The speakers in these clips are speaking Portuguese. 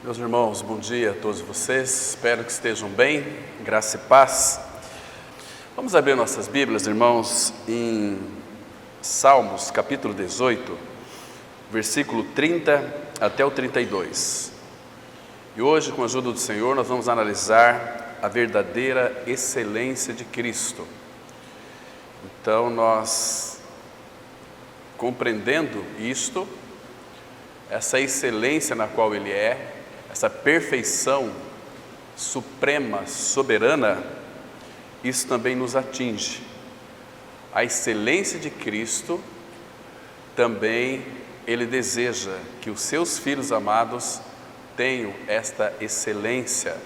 Meus irmãos, bom dia a todos vocês, espero que estejam bem, graça e paz. Vamos abrir nossas Bíblias, irmãos, em Salmos, capítulo 18, versículo 30 até o 32. E hoje, com a ajuda do Senhor, nós vamos analisar a verdadeira excelência de Cristo. Então, nós, compreendendo isto, essa excelência na qual Ele é, essa perfeição suprema, soberana, isso também nos atinge. A excelência de Cristo, também Ele deseja que os seus filhos amados tenham esta excelência.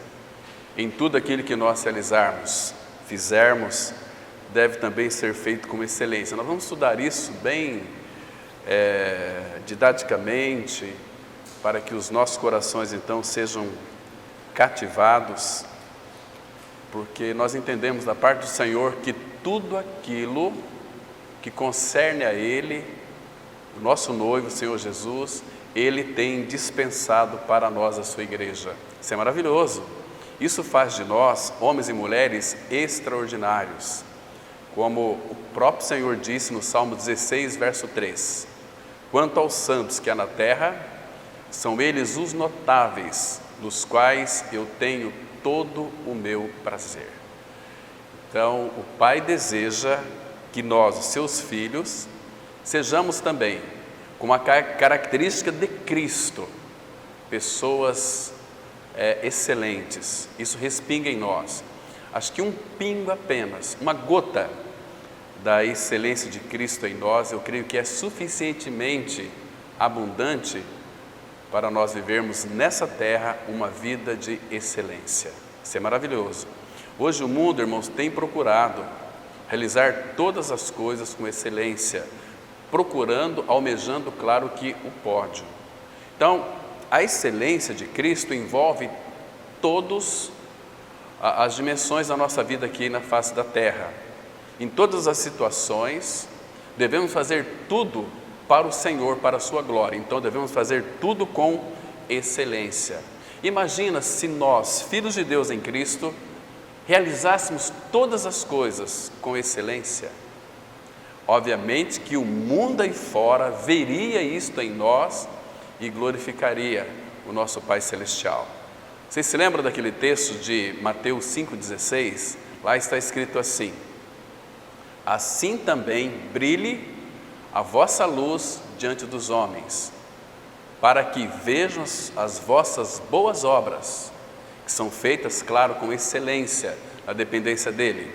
Em tudo aquilo que nós realizarmos, fizermos, deve também ser feito com excelência. Nós vamos estudar isso bem didaticamente, para que os nossos corações então sejam cativados, porque nós entendemos da parte do Senhor que tudo aquilo que concerne a Ele, o nosso noivo, o Senhor Jesus, Ele tem dispensado para nós, a sua igreja. Isso é maravilhoso. Isso faz de nós, homens e mulheres, extraordinários. Como o próprio Senhor disse no Salmo 16, verso 3. Quanto aos santos que há na terra, são eles os notáveis, dos quais eu tenho todo o meu prazer. Então, o Pai deseja que nós, os seus filhos, sejamos também, com a característica de Cristo, pessoas excelentes. Isso respinga em nós. Acho que um pingo apenas, uma gota da excelência de Cristo em nós, eu creio que é suficientemente abundante para nós vivermos nessa terra uma vida de excelência. Isso é maravilhoso. Hoje o mundo, irmãos, tem procurado realizar todas as coisas com excelência, procurando, almejando, claro que o pódio. Então, a excelência de Cristo envolve todas as dimensões da nossa vida aqui na face da terra. Em todas as situações, devemos fazer tudo para o Senhor, para a sua glória. Então devemos fazer tudo com excelência. Imagina se nós, filhos de Deus em Cristo, realizássemos todas as coisas com excelência. Obviamente que o mundo aí fora veria isto em nós e glorificaria o nosso Pai Celestial. Vocês se lembram daquele texto de Mateus 5,16? Lá está escrito assim: assim também brilhe a vossa luz diante dos homens, para que vejam as vossas boas obras, que são feitas, claro, com excelência, na dependência dEle,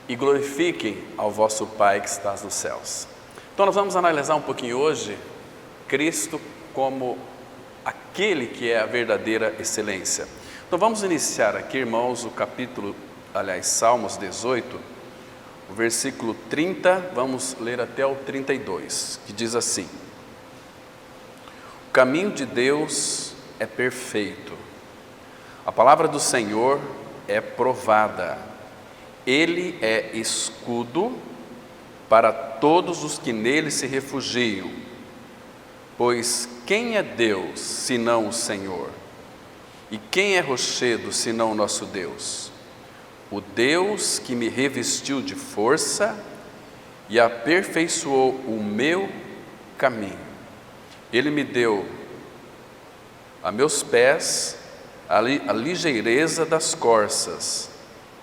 e glorifiquem ao vosso Pai que estás nos céus. Então nós vamos analisar um pouquinho hoje Cristo como aquele que é a verdadeira excelência. Então vamos iniciar aqui, irmãos, Salmos 18, o versículo 30, vamos ler até o 32, que diz assim: o caminho de Deus é perfeito, a palavra do Senhor é provada, Ele é escudo para todos os que nele se refugiam, pois quem é Deus senão o Senhor? E quem é rochedo senão o nosso Deus? O Deus que me revestiu de força e aperfeiçoou o meu caminho. Ele me deu a meus pés a ligeireza das corças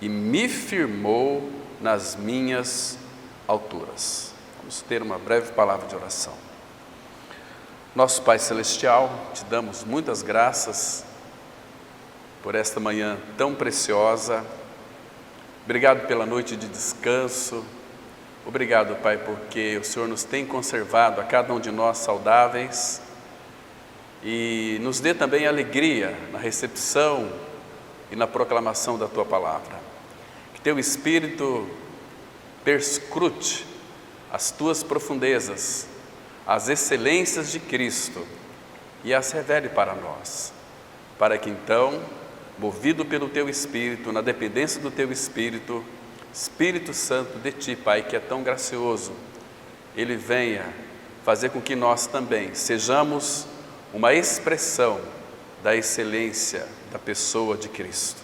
e me firmou nas minhas alturas. Vamos ter uma breve palavra de oração. Nosso Pai Celestial, te damos muitas graças por esta manhã tão preciosa. Obrigado pela noite de descanso. Obrigado, Pai, porque o Senhor nos tem conservado a cada um de nós saudáveis e nos dê também alegria na recepção e na proclamação da Tua palavra. Que Teu Espírito perscrute as Tuas profundezas, as excelências de Cristo e as revele para nós, para que então, movido pelo Teu Espírito, na dependência do Teu Espírito, Espírito Santo de Ti, Pai, que é tão gracioso, Ele venha fazer com que nós também sejamos uma expressão da excelência da pessoa de Cristo.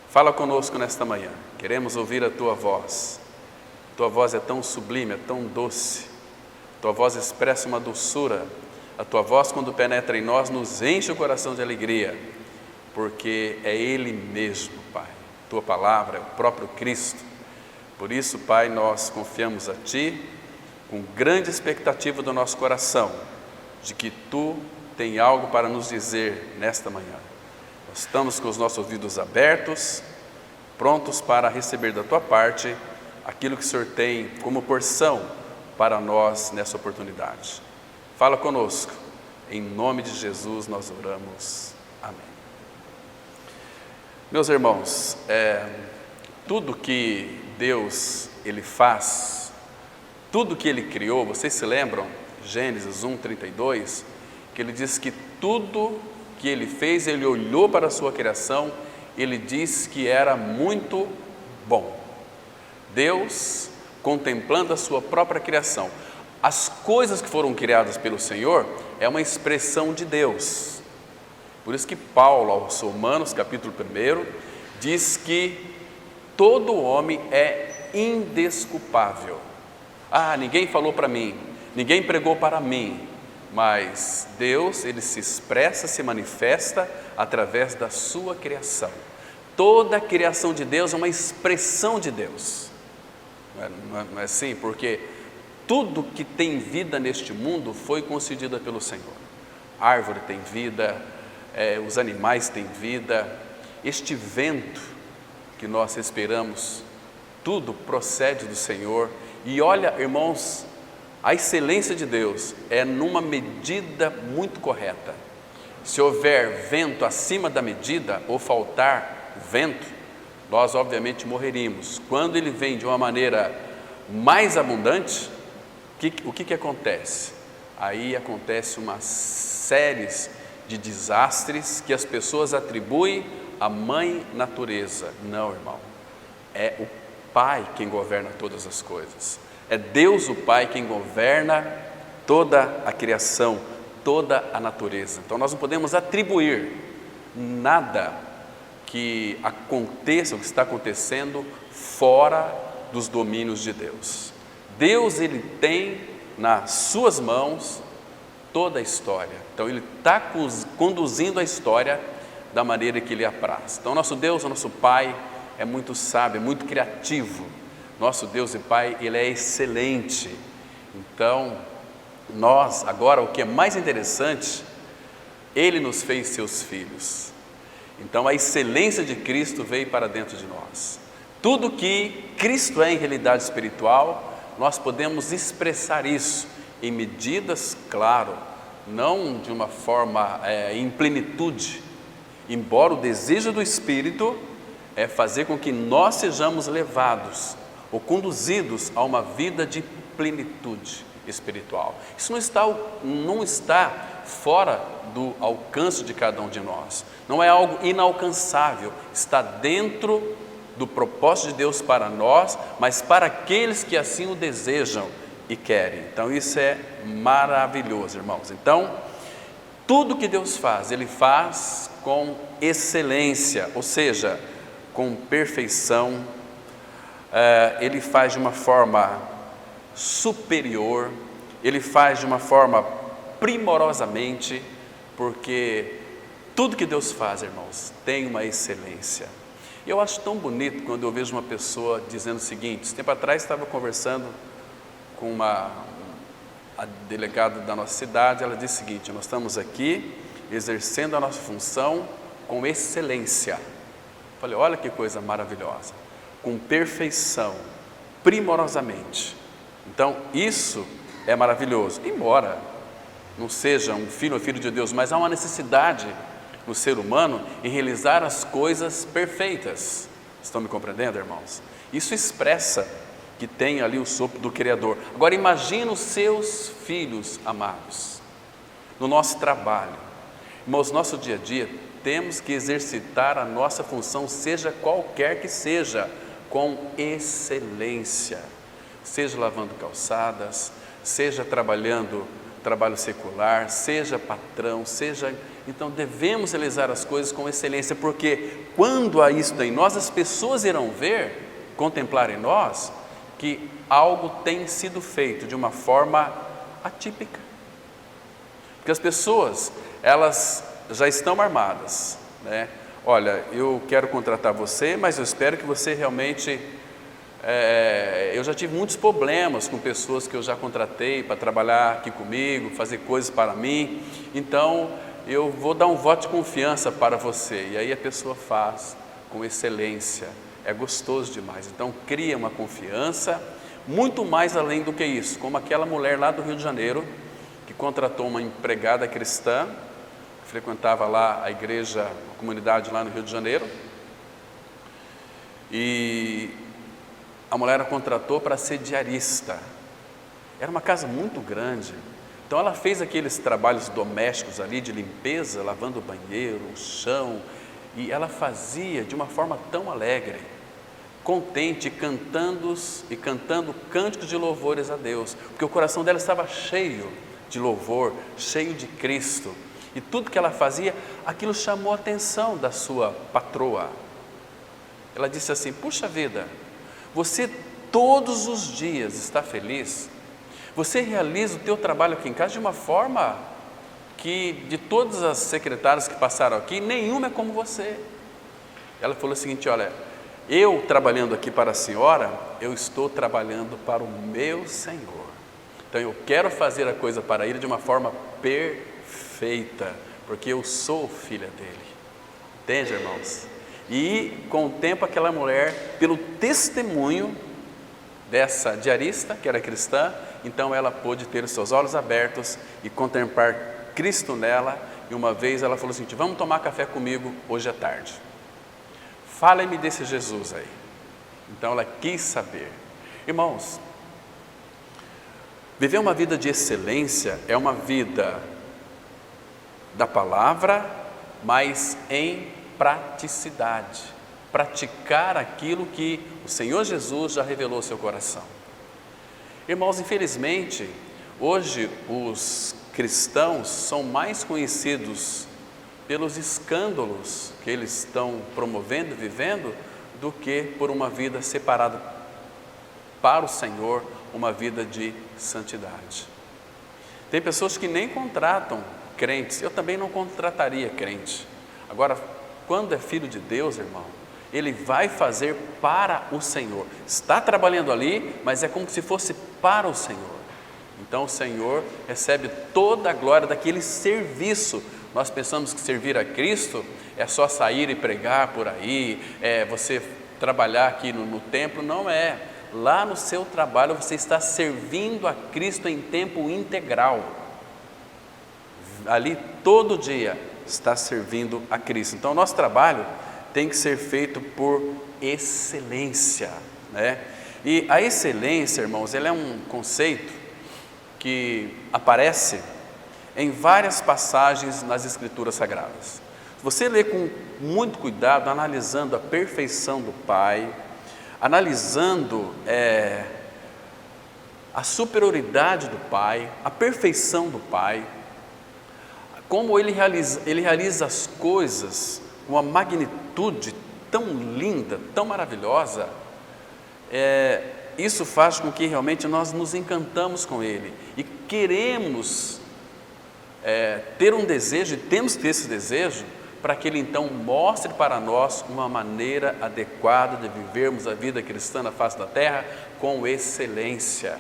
Fala conosco nesta manhã, queremos ouvir a Tua voz. Tua voz é tão sublime, é tão doce, Tua voz expressa uma doçura, a Tua voz quando penetra em nós nos enche o coração de alegria, porque é Ele mesmo, Pai, Tua palavra é o próprio Cristo. Por isso, Pai, nós confiamos a Ti, com grande expectativa do nosso coração, de que Tu tem algo para nos dizer nesta manhã. Nós estamos com os nossos ouvidos abertos, prontos para receber da Tua parte aquilo que o Senhor tem como porção para nós nessa oportunidade. Fala conosco, em nome de Jesus nós oramos, amém. Meus irmãos, tudo que Deus Ele faz, tudo que Ele criou, vocês se lembram, Gênesis 1:32, que Ele diz que tudo que Ele fez, Ele olhou para a sua criação, Ele diz que era muito bom. Deus, contemplando a sua própria criação, as coisas que foram criadas pelo Senhor, é uma expressão de Deus. Por isso que Paulo, aos Romanos, capítulo 1, diz que todo homem é indesculpável. Ninguém falou para mim, ninguém pregou para mim, mas Deus, Ele se expressa, se manifesta através da sua criação. Toda a criação de Deus é uma expressão de Deus. Não é assim? Porque tudo que tem vida neste mundo foi concedida pelo Senhor. A árvore tem vida, os animais têm vida, este vento que nós respiramos, tudo procede do Senhor. E olha, irmãos, a excelência de Deus é numa medida muito correta. Se houver vento acima da medida ou faltar vento, nós obviamente morreríamos. Quando ele vem de uma maneira mais abundante, o que acontece? Aí acontece uma série de desastres que as pessoas atribuem à mãe natureza. Não, irmão, é o Pai quem governa todas as coisas. É Deus o Pai quem governa toda a criação, toda a natureza. Então nós não podemos atribuir nada que aconteça, o que está acontecendo, fora dos domínios de Deus. Deus, Ele tem nas suas mãos toda a história. Então Ele está conduzindo a história da maneira que Ele apraz. Então nosso Deus, o nosso Pai, é muito sábio, é muito criativo. Nosso Deus e Pai, Ele é excelente. Então, nós, agora, o que é mais interessante, Ele nos fez seus filhos. Então, a excelência de Cristo veio para dentro de nós. Tudo que Cristo é em realidade espiritual, nós podemos expressar isso em medidas, claro, não de uma forma em plenitude, embora o desejo do Espírito é fazer com que nós sejamos levados ou conduzidos a uma vida de plenitude espiritual. Isso não está fora do alcance de cada um de nós, não é algo inalcançável, está dentro do propósito de Deus para nós, mas para aqueles que assim o desejam e querem. Então isso é maravilhoso, irmãos. Então, tudo que Deus faz, Ele faz com excelência, ou seja, com perfeição. Ele faz de uma forma superior, Ele faz de uma forma primorosamente, porque tudo que Deus faz, irmãos, tem uma excelência. E eu acho tão bonito quando eu vejo uma pessoa dizendo o seguinte: tempo atrás estava conversando com a delegada da nossa cidade, ela disse o seguinte: nós estamos aqui exercendo a nossa função com excelência. Eu falei, olha que coisa maravilhosa, com perfeição, primorosamente. Então isso é maravilhoso, embora não seja um filho ou filho de Deus, mas há uma necessidade no ser humano em realizar as coisas perfeitas. Estão me compreendendo, irmãos? Isso expressa que tem ali o sopro do Criador. Agora imagine os seus filhos amados, no nosso trabalho. Irmãos, nosso dia a dia, temos que exercitar a nossa função, seja qualquer que seja, com excelência. Seja lavando calçadas, seja trabalhando trabalho secular, seja patrão, então devemos realizar as coisas com excelência, porque quando há isso em nós, as pessoas irão ver, contemplar em nós, que algo tem sido feito de uma forma atípica. Porque as pessoas, elas já estão armadas, né? Olha, eu quero contratar você, mas eu espero que você realmente... eu já tive muitos problemas com pessoas que eu já contratei para trabalhar aqui comigo, fazer coisas para mim, então eu vou dar um voto de confiança para você. E aí a pessoa faz com excelência, é gostoso demais. Então cria uma confiança, muito mais além do que isso, como aquela mulher lá do Rio de Janeiro, que contratou uma empregada cristã, que frequentava lá a igreja, a comunidade lá no Rio de Janeiro, e a mulher a contratou para ser diarista. Era uma casa muito grande, então ela fez aqueles trabalhos domésticos ali de limpeza, lavando o banheiro, o chão, e ela fazia de uma forma tão alegre, contente, cantando cânticos de louvores a Deus, porque o coração dela estava cheio de louvor, cheio de Cristo, e tudo que ela fazia, aquilo chamou a atenção da sua patroa. Ela disse assim: puxa vida, você todos os dias está feliz, você realiza o teu trabalho aqui em casa de uma forma que de todas as secretárias que passaram aqui, nenhuma é como você. Ela falou o seguinte: olha, eu trabalhando aqui para a senhora, eu estou trabalhando para o meu Senhor, então eu quero fazer a coisa para Ele de uma forma perfeita, porque eu sou filha dele. Entende, irmãos? E com o tempo aquela mulher, pelo testemunho dessa diarista, que era cristã, então ela pôde ter os seus olhos abertos e contemplar Cristo nela. E uma vez ela falou assim: vamos tomar café comigo hoje à tarde, fale-me desse Jesus aí. Então ela quis saber. Irmãos, viver uma vida de excelência é uma vida da palavra, mas em praticidade, praticar aquilo que o Senhor Jesus já revelou ao seu coração. Irmãos, infelizmente, hoje os cristãos são mais conhecidos pelos escândalos que eles estão promovendo e vivendo, do que por uma vida separada para o Senhor, uma vida de santidade. Tem pessoas que nem contratam crentes, eu também não contrataria crente. Agora, quando é filho de Deus, irmão, ele vai fazer para o Senhor, está trabalhando ali, mas é como se fosse para o Senhor. Então o Senhor recebe toda a glória daquele serviço. Nós pensamos que servir a Cristo é só sair e pregar por aí, você trabalhar aqui no templo. Não é. Lá no seu trabalho você está servindo a Cristo em tempo integral. Ali todo dia está servindo a Cristo. Então o nosso trabalho tem que ser feito por excelência, né? E a excelência, irmãos, ela é um conceito que aparece em várias passagens nas Escrituras Sagradas. Se você ler com muito cuidado, analisando a perfeição do Pai, analisando a superioridade do Pai, a perfeição do Pai, como Ele realiza as coisas com uma magnitude tão linda, tão maravilhosa, isso faz com que realmente nós nos encantamos com Ele e queremos ter um desejo, e temos que ter esse desejo, para que Ele então mostre para nós uma maneira adequada de vivermos a vida cristã na face da terra com excelência.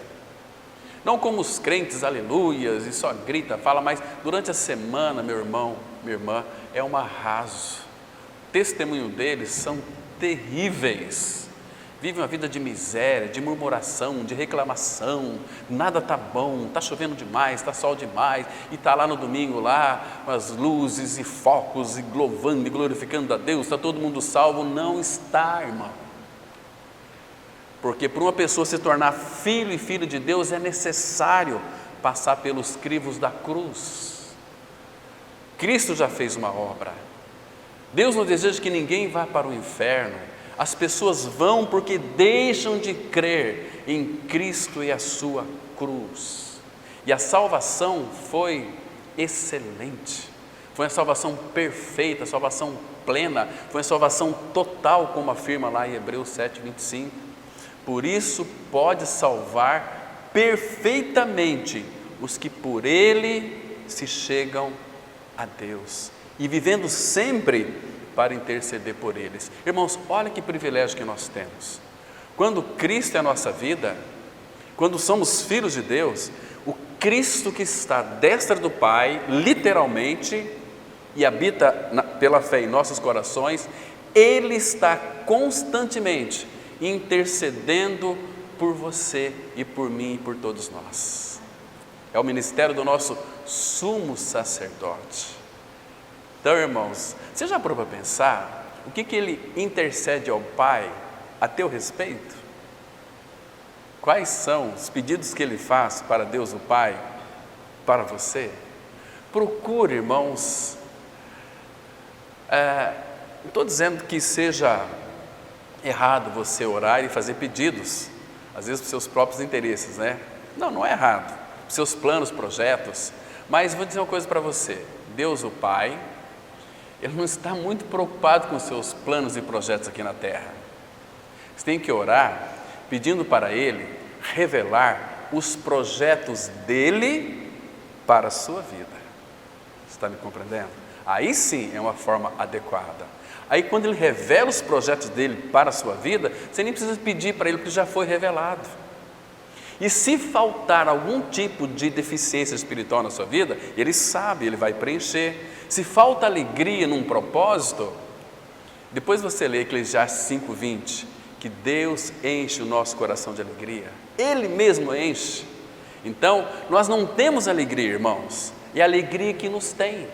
Não como os crentes, aleluias, e só grita, fala, mas durante a semana, meu irmão, minha irmã, é um arraso. O testemunho deles são terríveis. Vivem uma vida de miséria, de murmuração, de reclamação, nada está bom, está chovendo demais, está sol demais, e está lá no domingo, lá, com as luzes e focos, e louvando e glorificando a Deus, está todo mundo salvo. Não está, irmão. Porque para uma pessoa se tornar filho e filha de Deus, é necessário passar pelos crivos da cruz. Cristo já fez uma obra. Deus não deseja que ninguém vá para o inferno. As pessoas vão porque deixam de crer em Cristo e a sua cruz. E a salvação foi excelente, foi uma salvação perfeita, salvação plena, foi uma salvação total, como afirma lá em Hebreus 7:25. Por isso pode salvar perfeitamente os que por Ele se chegam a Deus, e vivendo sempre para interceder por eles. Irmãos, olha que privilégio que nós temos. Quando Cristo é a nossa vida, quando somos filhos de Deus, o Cristo que está à destra do Pai, literalmente, e habita pela fé em nossos corações, Ele está constantemente intercedendo por você e por mim e por todos nós. É o ministério do nosso sumo sacerdote. Então, irmãos, você já parou para pensar o que Ele intercede ao Pai a teu respeito? Quais são os pedidos que Ele faz para Deus o Pai, para você? Procure, irmãos, não estou dizendo que seja errado você orar e fazer pedidos, às vezes para os seus próprios interesses, né? Não é errado, para os seus planos, projetos, mas vou dizer uma coisa para você: Deus o Pai, Ele não está muito preocupado com os seus planos e projetos aqui na terra. Você tem que orar pedindo para Ele revelar os projetos dEle para a sua vida. Você está me compreendendo? Aí sim é uma forma adequada. Aí quando Ele revela os projetos dEle para a sua vida, você nem precisa pedir para Ele, porque já foi revelado. E se faltar algum tipo de deficiência espiritual na sua vida, Ele sabe, Ele vai preencher. Se falta alegria num propósito, depois você lê Eclesiastes 5:20, que Deus enche o nosso coração de alegria, Ele mesmo enche. Então, nós não temos alegria, irmãos, é a alegria que nos tem.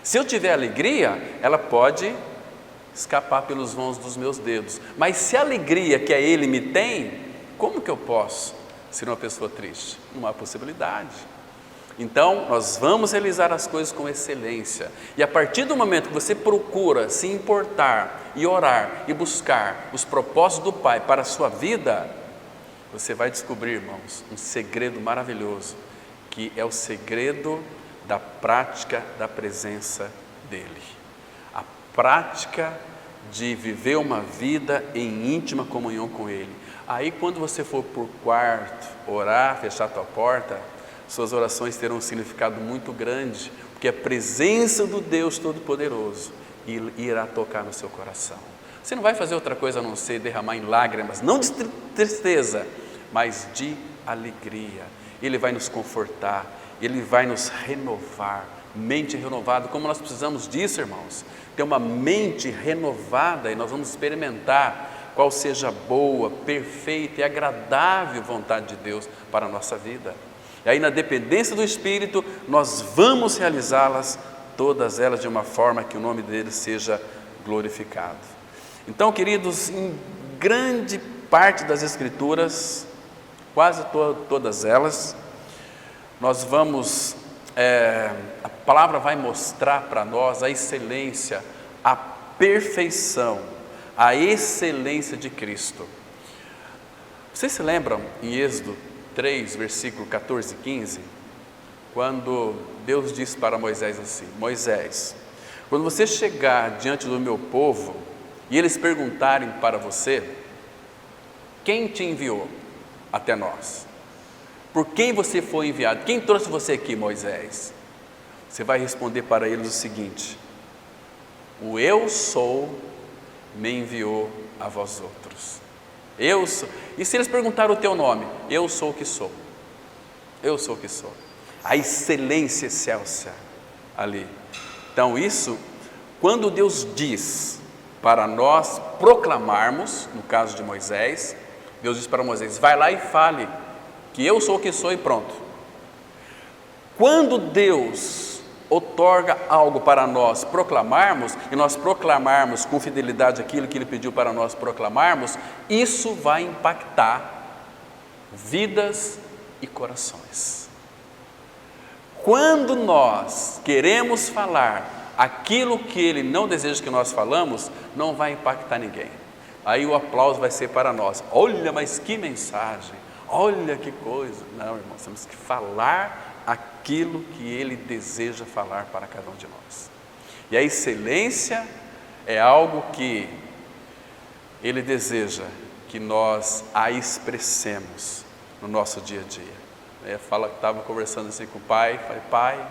Se eu tiver alegria, ela pode escapar pelos vãos dos meus dedos, mas se a alegria que Ele me tem, como que eu posso ser uma pessoa triste? Não há possibilidade. Então, nós vamos realizar as coisas com excelência, e a partir do momento que você procura se importar e orar e buscar os propósitos do Pai para a sua vida, você vai descobrir, irmãos, um segredo maravilhoso, que é o segredo da prática da presença dEle, a prática de viver uma vida em íntima comunhão com Ele. Aí quando você for por quarto, orar, fechar a tua porta, suas orações terão um significado muito grande, porque a presença do Deus Todo-Poderoso irá tocar no seu coração. Você não vai fazer outra coisa a não ser derramar em lágrimas, não de tristeza, mas de alegria. Ele vai nos confortar, Ele vai nos renovar, mente renovada. Como nós precisamos disso, irmãos? Ter uma mente renovada, e nós vamos experimentar qual seja a boa, perfeita e agradável vontade de Deus para a nossa vida. E aí, na dependência do Espírito, nós vamos realizá-las, todas elas, de uma forma que o nome dele seja glorificado. Então, queridos, em grande parte das Escrituras, quase todas elas, nós vamos, a palavra vai mostrar para nós a excelência, a perfeição, a excelência de Cristo. Vocês se lembram em Êxodo 3, versículo 14 e 15, quando Deus disse para Moisés assim: Moisés, quando você chegar diante do meu povo e eles perguntarem para você, quem te enviou até nós? Por quem você foi enviado? Quem trouxe você aqui, Moisés? Você vai responder para eles o seguinte: o eu sou me enviou a vós outros. Eu sou. E se eles perguntarem o teu nome? Eu sou o que sou. Eu sou o que sou. A excelência excelsa ali. Então isso, quando Deus diz para nós proclamarmos, no caso de Moisés, Deus diz para Moisés: vai lá e fale que eu sou o que sou, e pronto. Quando Deus outorga algo para nós proclamarmos, e nós proclamarmos com fidelidade aquilo que Ele pediu para nós proclamarmos, isso vai impactar vidas e corações. Quando nós queremos falar aquilo que Ele não deseja que nós falamos, não vai impactar ninguém. Aí o aplauso vai ser para nós: olha, mas que mensagem! olha que coisa. Não, irmãos, temos que falar aquilo que Ele deseja falar para cada um de nós. E a excelência é algo que Ele deseja que nós a expressemos no nosso dia a dia. Estava conversando assim com o pai, falei, pai,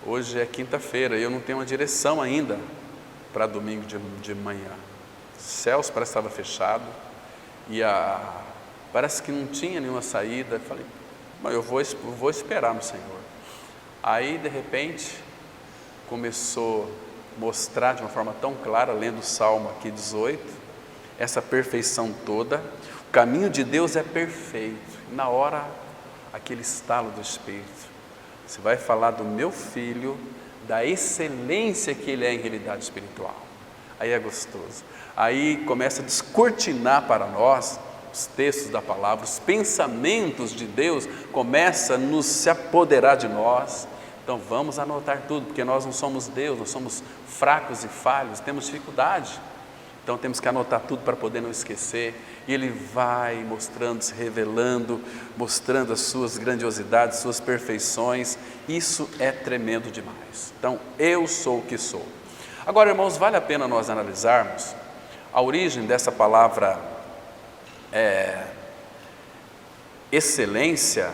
hoje é quinta-feira e eu não tenho uma direção ainda para domingo de manhã. Os céus parece que estava fechado e parece que não tinha nenhuma saída. Eu falei, mas eu vou esperar no Senhor. Aí, de repente, começou a mostrar de uma forma tão clara, lendo o Salmo aqui 18, essa perfeição toda. O caminho de Deus é perfeito. E na hora, aquele estalo do Espírito, você vai falar do meu filho, da excelência que ele é em realidade espiritual. Aí é gostoso. Aí começa a descortinar para nós os textos da palavra, os pensamentos de Deus começam a nos se apoderar de nós. Então vamos anotar tudo, porque nós não somos Deus, nós somos fracos e falhos, temos dificuldade. Então temos que anotar tudo para poder não esquecer. E Ele vai mostrando, se revelando, mostrando as suas grandiosidades, suas perfeições. Isso é tremendo demais. Então, eu sou o que sou. Agora, irmãos, vale a pena nós analisarmos a origem dessa palavra excelência.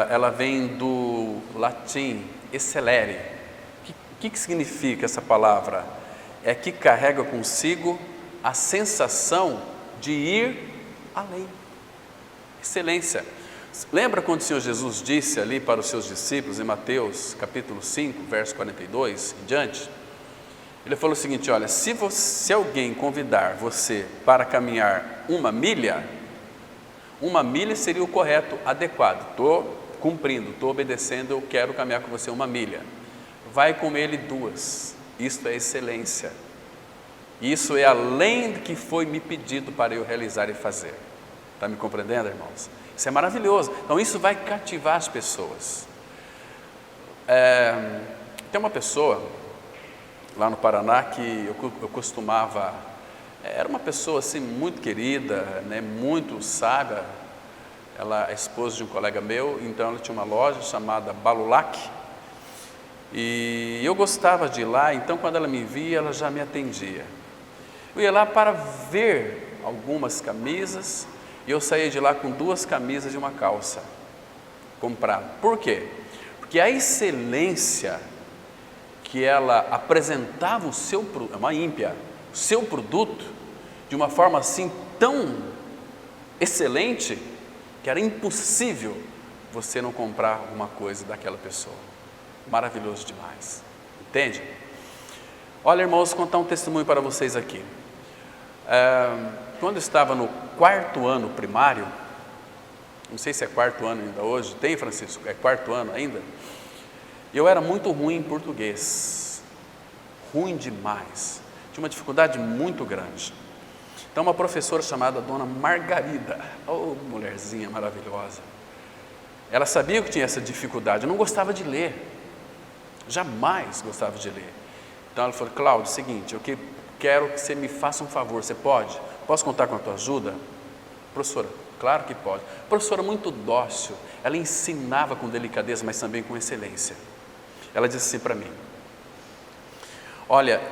Ela vem do latim excelere. O que significa essa palavra? É que carrega consigo a sensação de ir além. Excelência. Lembra quando o Senhor Jesus disse ali para os seus discípulos, em Mateus capítulo 5, verso 42 em diante? Ele falou o seguinte, olha, se alguém convidar você para caminhar uma milha seria o correto, adequado. Estou cumprindo, estou obedecendo, eu quero caminhar com você uma milha. Vai com ele 2. Isto é excelência. Isso é além do que foi me pedido para eu realizar e fazer. Está me compreendendo, irmãos? Isso é maravilhoso. Então isso vai cativar as pessoas. Tem uma pessoa lá no Paraná que eu costumava... Era uma pessoa assim muito querida, né, muito sábia. Ela é esposa de um colega meu, então ela tinha uma loja chamada Balulac. E eu gostava de ir lá, então quando ela me via, ela já me atendia. Eu ia lá para ver algumas camisas, e eu saía de lá com 2 camisas e uma calça comprada. Por quê? Porque a excelência que ela apresentava uma ímpia, o seu produto, de uma forma assim tão excelente, que era impossível você não comprar alguma coisa daquela pessoa. Maravilhoso demais, entende? Olha, irmãos, vou contar um testemunho para vocês aqui. Quando eu estava no 4º ano primário, não sei se é 4º ano ainda hoje, tem, Francisco? É 4º ano ainda? Eu era muito ruim em português, ruim demais, tinha uma dificuldade muito grande. Então uma professora chamada Dona Margarida, oh, mulherzinha maravilhosa, ela sabia que tinha essa dificuldade, eu não gostava de ler. Jamais gostava de ler. Então ela falou, Cláudio, é o seguinte, eu quero que você me faça um favor, você pode? Posso contar com a tua ajuda? Professora, claro que pode. Professora muito dócil, ela ensinava com delicadeza, mas também com excelência. Ela disse assim para mim, olha,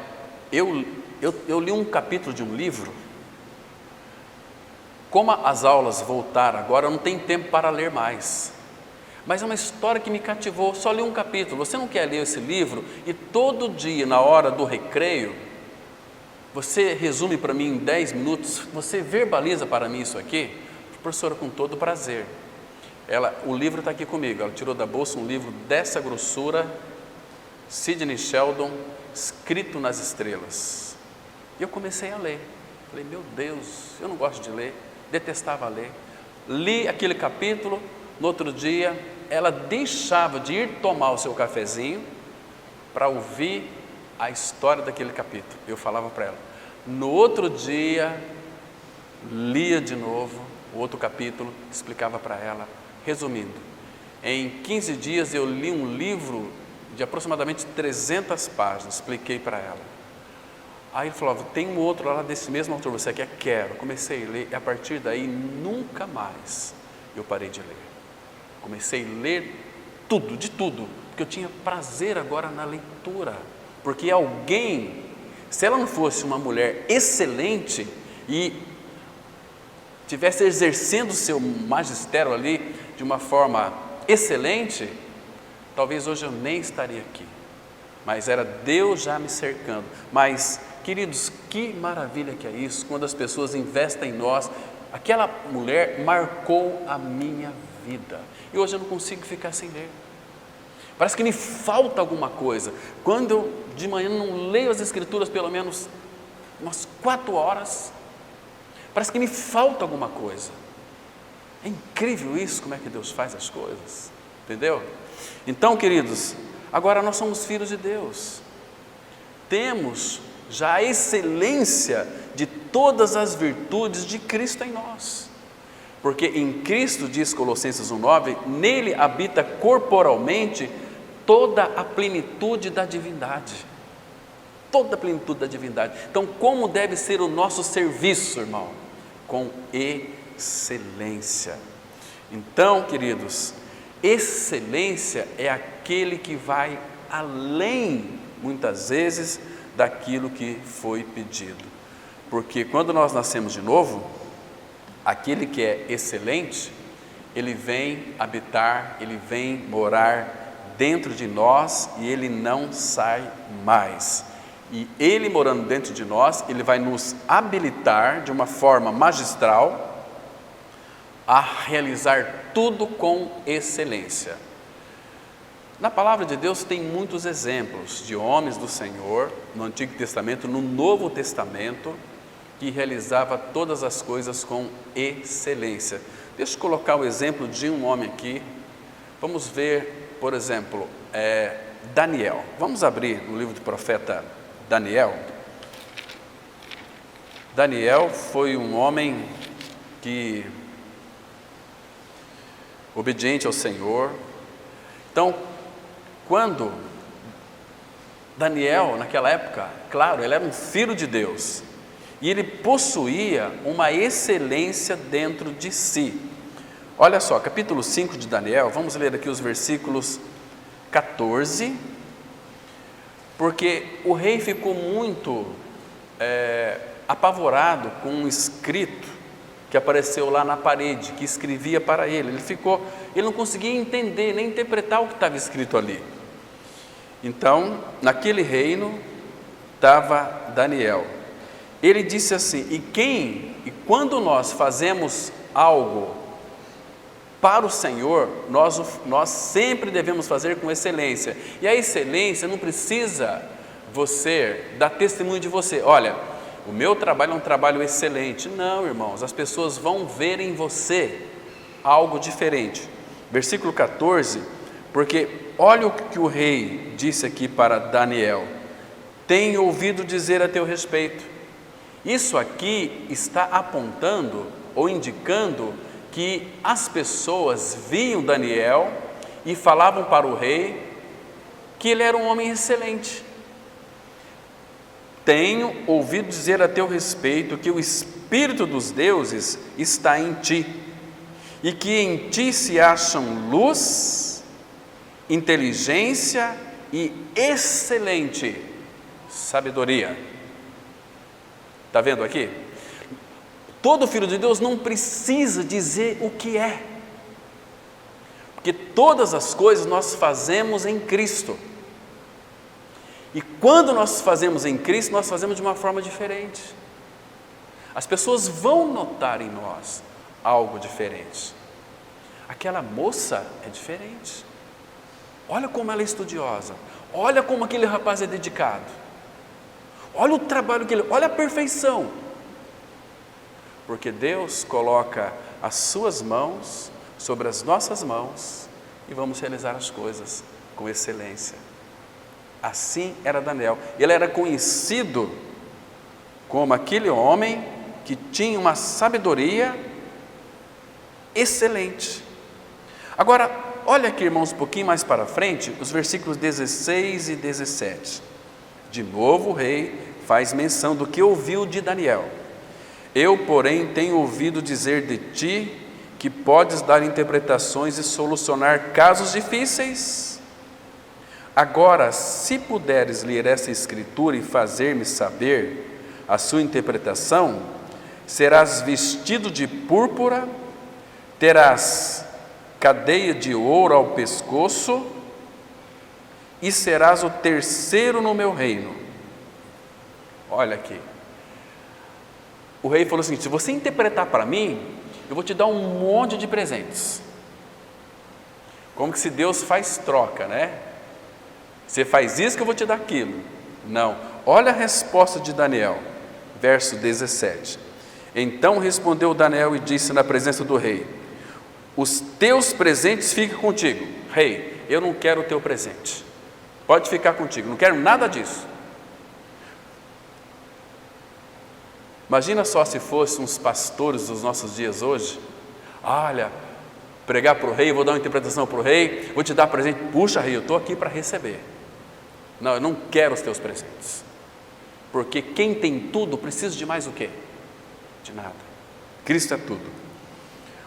eu li um capítulo de um livro, como as aulas voltaram agora, eu não tenho tempo para ler mais. Mas é uma história que me cativou, só li um capítulo. Você não quer ler esse livro? E todo dia, na hora do recreio, você resume para mim em 10 minutos, você verbaliza para mim isso aqui? Professora, com todo prazer. O livro está aqui comigo, ela tirou da bolsa um livro dessa grossura, Sidney Sheldon, Escrito nas Estrelas. E eu comecei a ler. Falei, meu Deus, eu não gosto de ler, detestava ler. Li aquele capítulo. No outro dia, ela deixava de ir tomar o seu cafezinho para ouvir a história daquele capítulo. Eu falava para ela. No outro dia, lia de novo o outro capítulo, explicava para ela. Resumindo, em 15 dias eu li um livro de aproximadamente 300 páginas, expliquei para ela. Aí ele falava, tem um outro lá desse mesmo autor, você quer? Quero. Comecei a ler, e a partir daí nunca mais eu parei de ler. Comecei a ler tudo, de tudo, porque eu tinha prazer agora na leitura, porque alguém, se ela não fosse uma mulher excelente e tivesse exercendo o seu magistério ali de uma forma excelente, talvez hoje eu nem estaria aqui, mas era Deus já me cercando. Mas, queridos, que maravilha que é isso, quando as pessoas investem em nós. Aquela mulher marcou a minha vida, e hoje eu não consigo ficar sem ler. Parece que me falta alguma coisa. Quando eu de manhã não leio as Escrituras pelo menos umas 4 horas, parece que me falta alguma coisa. É incrível isso, como é que Deus faz as coisas, entendeu? Então, queridos, agora nós somos filhos de Deus, temos já a excelência de todas as virtudes de Cristo em nós, porque em Cristo, diz Colossenses 1,9, nele habita corporalmente toda a plenitude da divindade, toda a plenitude da divindade. Então, como deve ser o nosso serviço, irmão? Com excelência. Então, queridos, excelência é aquele que vai além, muitas vezes, daquilo que foi pedido, porque quando nós nascemos de novo, aquele que é excelente, ele vem habitar, ele vem morar dentro de nós e ele não sai mais. E ele morando dentro de nós, ele vai nos habilitar de uma forma magistral a realizar tudo com excelência. Na palavra de Deus tem muitos exemplos de homens do Senhor, no Antigo Testamento, no Novo Testamento, que realizava todas as coisas com excelência. Deixa eu colocar o exemplo de um homem aqui. Vamos ver, por exemplo, Daniel. Vamos abrir no livro do profeta Daniel. Daniel foi um homem que, obediente ao Senhor. Então, quando Daniel, naquela época, claro, ele era um filho de Deus, e ele possuía uma excelência dentro de si. Olha só, capítulo 5 de Daniel, vamos ler aqui os versículos 14, porque o rei ficou muito apavorado com um escrito que apareceu lá na parede, que escrevia para ele. Ele não conseguia entender, nem interpretar o que estava escrito ali. Então, naquele reino estava Daniel. Ele disse assim, e quando nós fazemos algo para o Senhor, nós sempre devemos fazer com excelência. E a excelência não precisa você dar testemunho de você. Olha, o meu trabalho é um trabalho excelente. Não, irmãos, as pessoas vão ver em você algo diferente. Versículo 14, porque olha o que o rei disse aqui para Daniel: tenho ouvido dizer a teu respeito. Isso aqui está apontando ou indicando que as pessoas viam Daniel e falavam para o rei que ele era um homem excelente. Tenho ouvido dizer a teu respeito que o Espírito dos deuses está em ti, e que em ti se acham luz, inteligência e excelente sabedoria. Está vendo aqui? Todo filho de Deus não precisa dizer o que é, porque todas as coisas nós fazemos em Cristo. E quando nós fazemos em Cristo, nós fazemos de uma forma diferente. As pessoas vão notar em nós algo diferente. Aquela moça é diferente. Olha como ela é estudiosa. Olha como aquele rapaz é dedicado. Olha o trabalho que ele... Olha a perfeição. Porque Deus coloca as suas mãos sobre as nossas mãos e vamos realizar as coisas com excelência. Assim era Daniel. Ele era conhecido como aquele homem que tinha uma sabedoria excelente. Agora, olha aqui, irmãos, um pouquinho mais para frente, os versículos 16 e 17. De novo o rei faz menção do que ouviu de Daniel. Eu, porém, tenho ouvido dizer de ti que podes dar interpretações e solucionar casos difíceis. Agora, se puderes ler essa escritura e fazer-me saber a sua interpretação, serás vestido de púrpura, terás cadeia de ouro ao pescoço e serás o terceiro no meu reino. Olha aqui. O rei falou o seguinte: se você interpretar para mim, eu vou te dar um monte de presentes. Como que se Deus faz troca, né? Você faz isso que eu vou te dar aquilo. Não. Olha a resposta de Daniel, verso 17. Então respondeu Daniel e disse na presença do rei: os teus presentes fiquem contigo. Rei, eu não quero o teu presente. Pode ficar contigo, não quero nada disso. Imagina só se fossem uns pastores dos nossos dias hoje. Olha, pregar para o rei, vou dar uma interpretação para o rei, vou te dar presente. Puxa, rei, eu estou aqui para receber. Não, eu não quero os teus presentes. Porque quem tem tudo precisa de mais o quê? De nada. Cristo é tudo.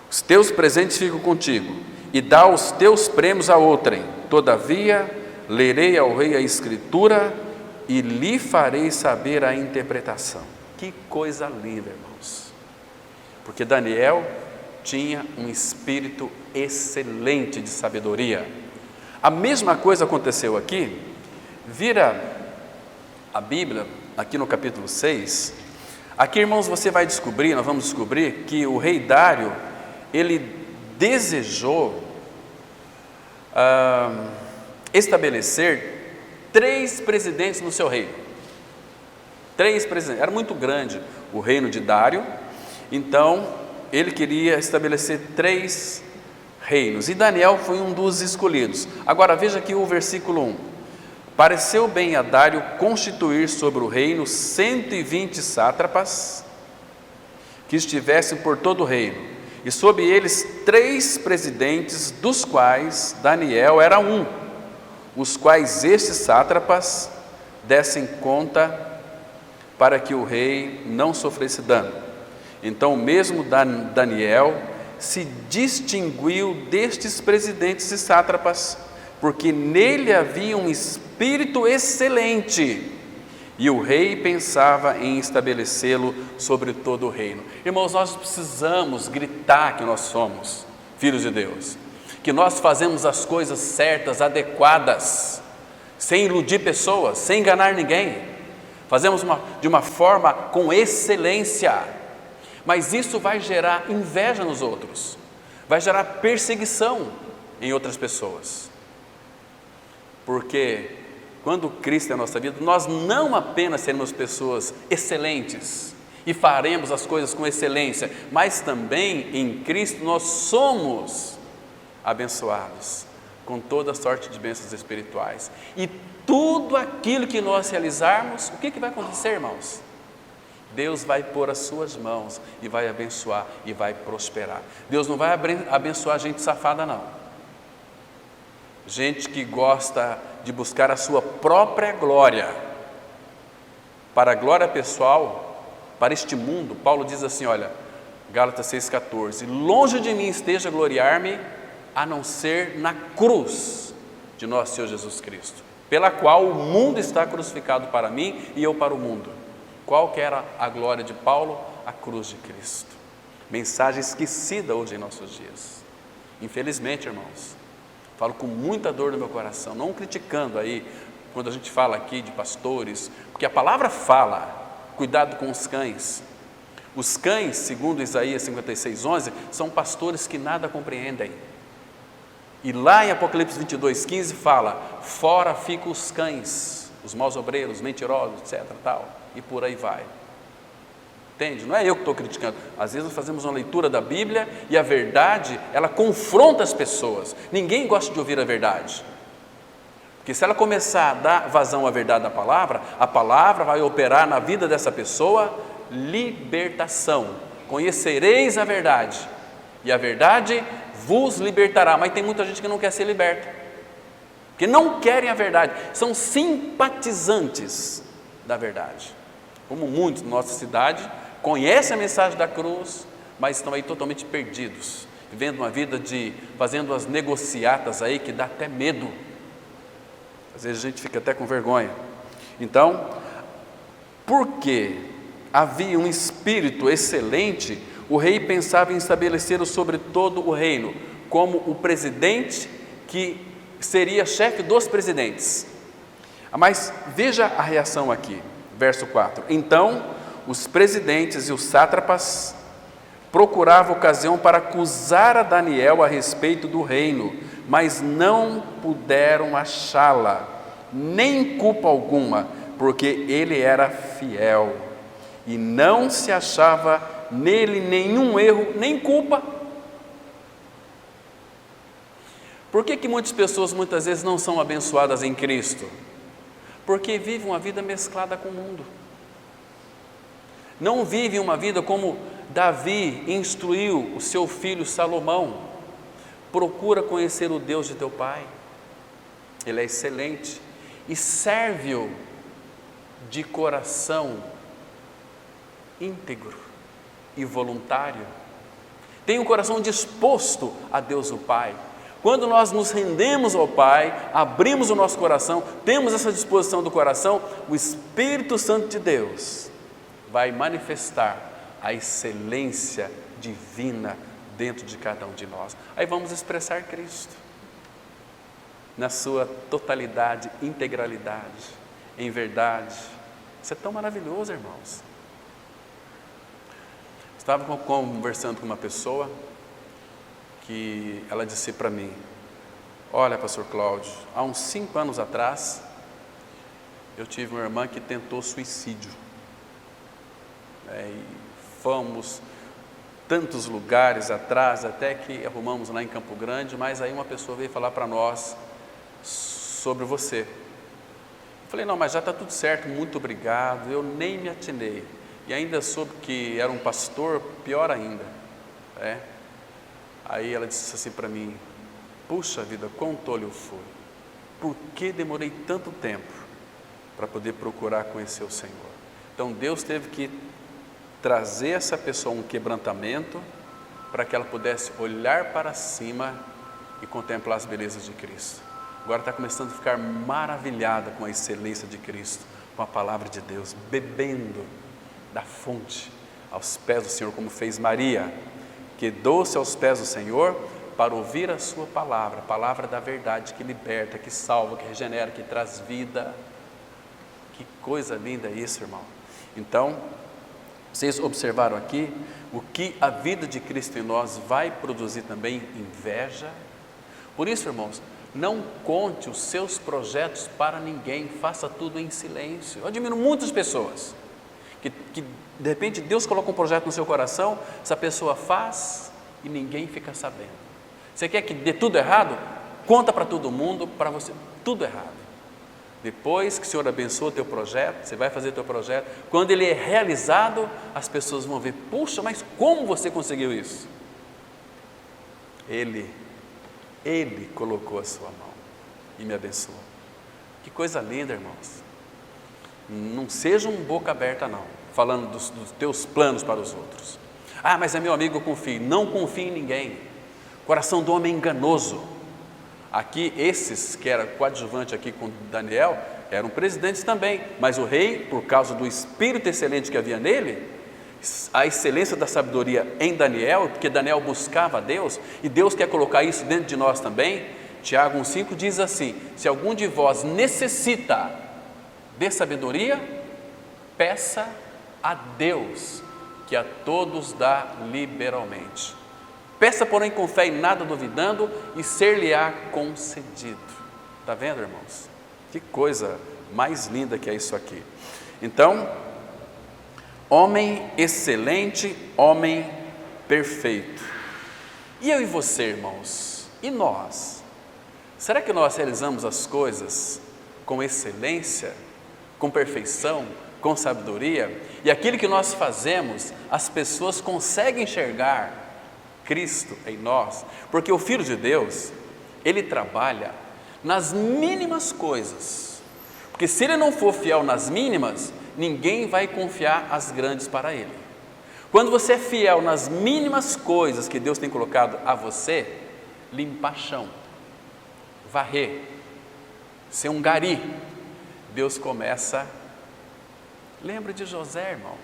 Os teus presentes ficam contigo, e dá os teus prêmios a outrem. Todavia, lerei ao rei a escritura e lhe farei saber a interpretação. Que coisa linda, irmãos. Porque Daniel tinha um espírito excelente de sabedoria. A mesma coisa aconteceu aqui. Vira a Bíblia, aqui no capítulo 6. Aqui, irmãos, você vai descobrir, nós vamos descobrir que o rei Dário, ele desejou estabelecer 3 presidentes no seu reino. 3 presidentes, era muito grande o reino de Dário, então ele queria estabelecer 3 reinos, e Daniel foi um dos escolhidos. Agora veja aqui o versículo 1. Pareceu bem a Dário constituir sobre o reino 120 sátrapas, que estivessem por todo o reino, e sob eles 3 presidentes, dos quais Daniel era um, os quais estes sátrapas dessem conta para que o rei não sofresse dano. Então mesmo Daniel se distinguiu destes presidentes e sátrapas, porque nele havia um espírito excelente, e o rei pensava em estabelecê-lo sobre todo o reino. Irmãos, nós precisamos gritar que nós somos filhos de Deus, que nós fazemos as coisas certas, adequadas, sem iludir pessoas, sem enganar ninguém. Fazemos de uma forma com excelência, mas isso vai gerar inveja nos outros, vai gerar perseguição em outras pessoas, porque quando Cristo é a nossa vida, nós não apenas seremos pessoas excelentes e faremos as coisas com excelência, mas também em Cristo nós somos abençoados com toda sorte de bênçãos espirituais, e tudo aquilo que nós realizarmos, o que vai acontecer, irmãos? Deus vai pôr as suas mãos e vai abençoar e vai prosperar. Deus não vai abençoar gente safada, não. Gente que gosta de buscar a sua própria glória, para a glória pessoal, para este mundo. Paulo diz assim, olha, Gálatas 6,14: longe de mim esteja gloriar-me, a não ser na cruz de nosso Senhor Jesus Cristo, pela qual o mundo está crucificado para mim e eu para o mundo. Qual que era a glória de Paulo? A cruz de Cristo. Mensagem esquecida hoje em nossos dias. Infelizmente, irmãos, falo com muita dor no meu coração, não criticando aí, quando a gente fala aqui de pastores, porque a palavra fala, cuidado com os cães. Os cães, segundo Isaías 56:11, são pastores que nada compreendem. E lá em Apocalipse 22:15 fala, fora ficam os cães, os maus obreiros, mentirosos, etc, tal, e por aí vai. Entende? Não é eu que estou criticando. Às vezes nós fazemos uma leitura da Bíblia e a verdade, ela confronta as pessoas. Ninguém gosta de ouvir a verdade, porque se ela começar a dar vazão à verdade da palavra, a palavra vai operar na vida dessa pessoa libertação. Conhecereis a verdade, e a verdade vos libertará. Mas tem muita gente que não quer ser liberta, que não querem a verdade, são simpatizantes da verdade. como muitos na nossa cidade, conhecem a mensagem da cruz, mas estão aí totalmente perdidos, vivendo uma vida fazendo as negociatas aí que dá até medo. Às vezes a gente fica até com vergonha. Então, porque havia um espírito excelente, o rei pensava em estabelecer sobre todo o reino, como o presidente que seria chefe dos presidentes. Mas veja a reação aqui, verso 4. Então, os presidentes e os sátrapas procuravam ocasião para acusar a Daniel a respeito do reino, mas não puderam achá-la, nem culpa alguma, porque ele era fiel, e não se achava nele nenhum erro, nem culpa. Por que muitas pessoas muitas vezes não são abençoadas em Cristo? Porque vivem uma vida mesclada com o mundo. Não vivem uma vida como Davi instruiu o seu filho Salomão. Procura conhecer o Deus de teu pai. Ele é excelente. E serve-o de coração íntegro e voluntário. Tem um coração disposto a Deus o Pai. Quando nós nos rendemos ao Pai, abrimos o nosso coração, temos essa disposição do coração, o Espírito Santo de Deus vai manifestar a excelência divina dentro de cada um de nós. Aí vamos expressar Cristo na sua totalidade, integralidade, em verdade. Isso é tão maravilhoso, irmãos. Estava conversando com uma pessoa que ela disse para mim: olha, pastor Cláudio, há uns 5 anos atrás eu tive uma irmã que tentou suicídio, e fomos tantos lugares atrás, até que arrumamos lá em Campo Grande, mas aí uma pessoa veio falar para nós sobre você. Eu falei: não, mas já está tudo certo, muito obrigado. Eu nem me atinei, e ainda soube que era um pastor, pior ainda. Aí ela disse assim para mim: puxa vida, quão tolo eu fui, por que demorei tanto tempo para poder procurar conhecer o Senhor? Então Deus teve que trazer essa pessoa um quebrantamento para que ela pudesse olhar para cima e contemplar as belezas de Cristo. Agora está começando a ficar maravilhada com a excelência de Cristo, com a palavra de Deus, bebendo da fonte aos pés do Senhor, como fez Maria, quedou-se aos pés do Senhor para ouvir a sua palavra, a palavra da verdade que liberta, que salva, que regenera, que traz vida. Que coisa linda isso, irmão. Então, vocês observaram aqui o que a vida de Cristo em nós vai produzir também? Inveja. Por isso, irmãos, não conte os seus projetos para ninguém, faça tudo em silêncio. Eu admiro muitas pessoas que de repente Deus coloca um projeto no seu coração, essa pessoa faz e ninguém fica sabendo. Você quer que dê tudo errado? Conta para todo mundo, para você, tudo errado. Depois que o Senhor abençoa o teu projeto, você vai fazer o teu projeto, quando ele é realizado, as pessoas vão ver: puxa, mas como você conseguiu isso? Ele colocou a sua mão e me abençoou. Que coisa linda, irmãos. Não seja um boca aberta não, falando dos teus planos para os outros. Ah, mas é meu amigo, eu confio. Não confie em ninguém. Coração do homem é enganoso. Aqui, esses que eram coadjuvante aqui com Daniel, eram presidentes também, mas o rei, por causa do espírito excelente que havia nele, a excelência da sabedoria em Daniel, porque Daniel buscava a Deus, e Deus quer colocar isso dentro de nós também. Tiago 1,5 diz assim: se algum de vós necessita de sabedoria, peça a Deus, que a todos dá liberalmente. Peça, porém, com fé e nada duvidando, e ser-lhe-á concedido. Está vendo, irmãos? Que coisa mais linda que é isso aqui. Então, homem excelente, homem perfeito. E eu e você, irmãos? E nós? Será que nós realizamos as coisas com excelência, com perfeição, com sabedoria? E aquilo que nós fazemos, as pessoas conseguem enxergar Cristo em nós? Porque o Filho de Deus, ele trabalha nas mínimas coisas, porque se ele não for fiel nas mínimas, ninguém vai confiar as grandes para ele. Quando você é fiel nas mínimas coisas que Deus tem colocado a você, limpar chão, varrer, ser um gari, Deus começa. Lembra de José, irmão?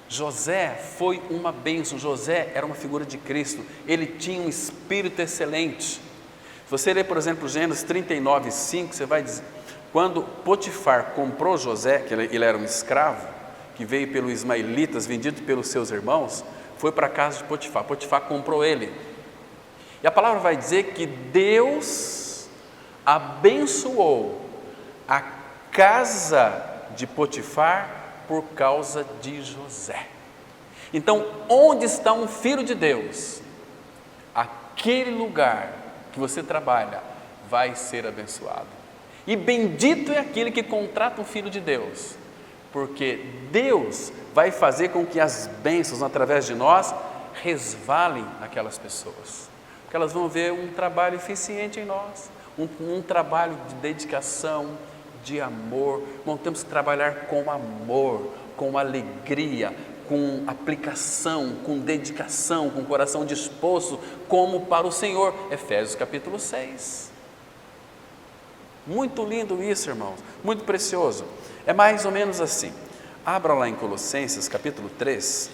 José foi uma bênção. José era uma figura de Cristo. Ele tinha um espírito excelente. Se você ler, por exemplo, Gênesis 39:5, você vai dizer, quando Potifar comprou José, que ele era um escravo, que veio pelos ismaelitas, vendido pelos seus irmãos, foi para a casa de Potifar. Potifar comprou ele. E a palavra vai dizer que Deus abençoou a casa de Potifar por causa de José. Então, onde está um filho de Deus, aquele lugar que você trabalha vai ser abençoado. E bendito é aquele que contrata um filho de Deus, porque Deus vai fazer com que as bênçãos através de nós resvalem naquelas pessoas, porque elas vão ver um trabalho eficiente em nós, um trabalho de dedicação, de amor. Bom, temos que trabalhar com amor, com alegria, com aplicação, com dedicação, com coração disposto, como para o Senhor. Efésios capítulo 6. Muito lindo isso, irmãos, muito precioso. É mais ou menos assim. Abra lá em Colossenses capítulo 3.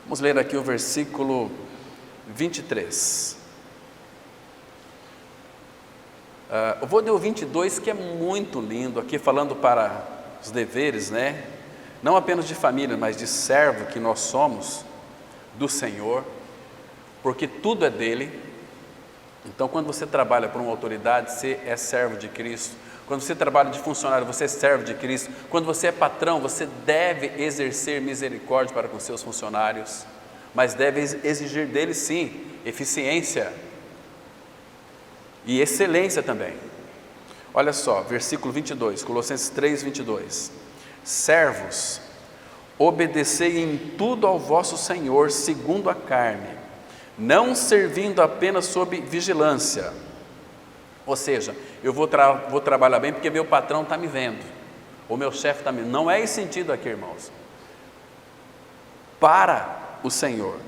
Vamos ler aqui o versículo 23. Eu vou ler o 22, que é muito lindo, aqui falando para os deveres, né? Não apenas de família, mas de servo que nós somos do Senhor, porque tudo é dele. Então, quando você trabalha para uma autoridade, você é servo de Cristo. Quando você trabalha de funcionário, você é servo de Cristo. Quando você é patrão, você deve exercer misericórdia para com seus funcionários, mas deve exigir deles, sim, eficiência e excelência também. Olha só, versículo 22, Colossenses 3, 22. Servos, obedecei em tudo ao vosso Senhor segundo a carne, não servindo apenas sob vigilância. Ou seja, eu vou trabalhar bem porque meu patrão está me vendo, ou meu chefe está me vendo. Não é esse sentido aqui, irmãos. Para o Senhor,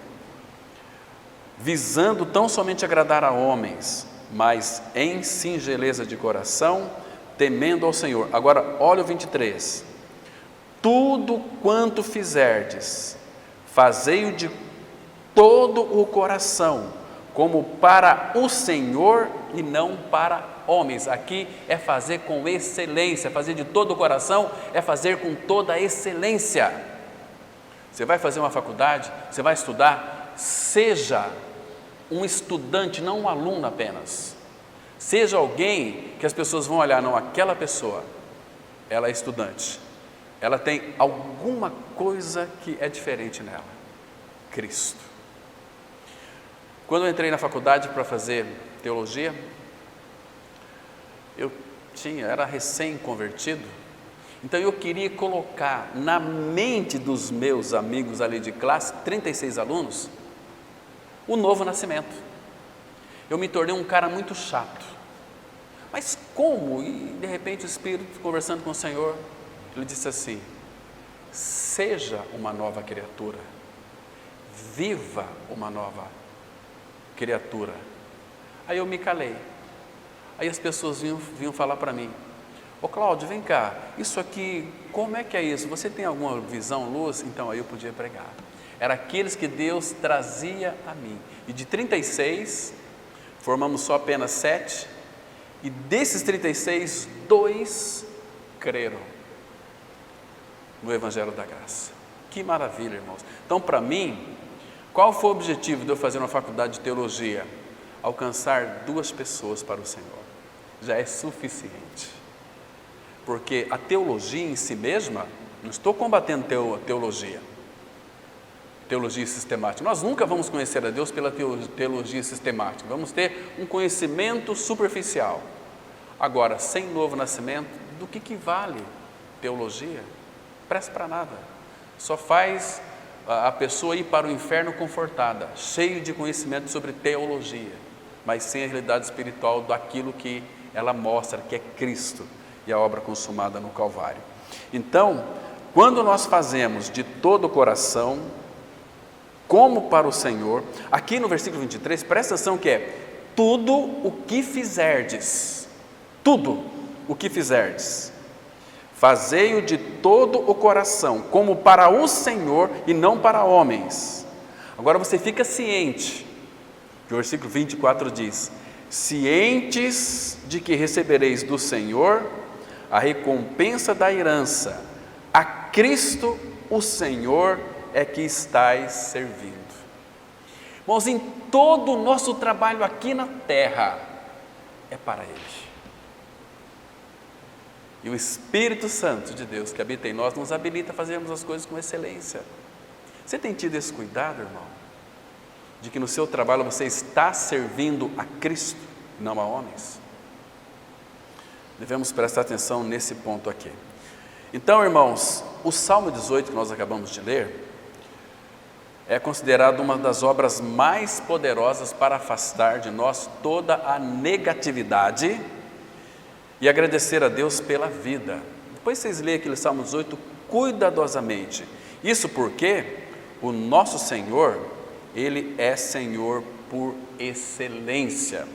visando tão somente agradar a homens, mas em singeleza de coração, temendo ao Senhor. Agora, olha o 23. Tudo quanto fizerdes, fazei-o de todo o coração, como para o Senhor e não para homens. Aqui é fazer com excelência, fazer de todo o coração, é fazer com toda a excelência. Você vai fazer uma faculdade, você vai estudar, seja um estudante, não um aluno apenas. Seja alguém que as pessoas vão olhar, não, aquela pessoa, ela é estudante, ela tem alguma coisa que é diferente nela, Cristo. Quando eu entrei na faculdade para fazer teologia, era recém-convertido, então eu queria colocar na mente dos meus amigos ali de classe, 36 alunos, o novo nascimento. Eu me tornei um cara muito chato. Mas como? E de repente o Espírito, conversando com o Senhor, ele disse assim: seja uma nova criatura, viva uma nova criatura. Aí eu me calei. Aí as pessoas vinham falar para mim: ô Cláudio, vem cá, isso aqui, como é que é isso? Você tem alguma visão, luz? Então aí eu podia pregar. Era aqueles que Deus trazia a mim. E de 36, formamos só apenas 7. E desses 36, 2 creram no Evangelho da Graça. Que maravilha, irmãos. Então, para mim, qual foi o objetivo de eu fazer uma faculdade de teologia? Alcançar 2 pessoas para o Senhor. Já é suficiente. Porque a teologia em si mesma, não estou combatendo teologia sistemática. Nós nunca vamos conhecer a Deus pela teologia sistemática. Vamos ter um conhecimento superficial. Agora, sem novo nascimento, do que vale teologia? Presta para nada. Só faz a pessoa ir para o inferno confortada, cheio de conhecimento sobre teologia, mas sem a realidade espiritual daquilo que ela mostra, que é Cristo. e a obra consumada no Calvário. Então, quando nós fazemos de todo o coração, como para o Senhor, aqui no versículo 23, presta atenção que é tudo o que fizerdes, tudo o que fizerdes, fazei-o de todo o coração, como para o Senhor e não para homens. Agora você fica ciente, que o versículo 24 diz: cientes de que recebereis do Senhor a recompensa da herança, a Cristo o Senhor é que estais servindo. Irmãos, em todo o nosso trabalho aqui na terra, é para Ele. E o Espírito Santo de Deus que habita em nós, nos habilita a fazermos as coisas com excelência. Você tem tido esse cuidado, irmão? De que no seu trabalho você está servindo a Cristo, não a homens? Devemos prestar atenção nesse ponto aqui. Então, irmãos, o Salmo 18 que nós acabamos de ler, é considerado uma das obras mais poderosas para afastar de nós toda a negatividade e agradecer a Deus pela vida. Depois vocês leem aquele Salmo 18 cuidadosamente. Isso porque o nosso Senhor, Ele é Senhor por excelência.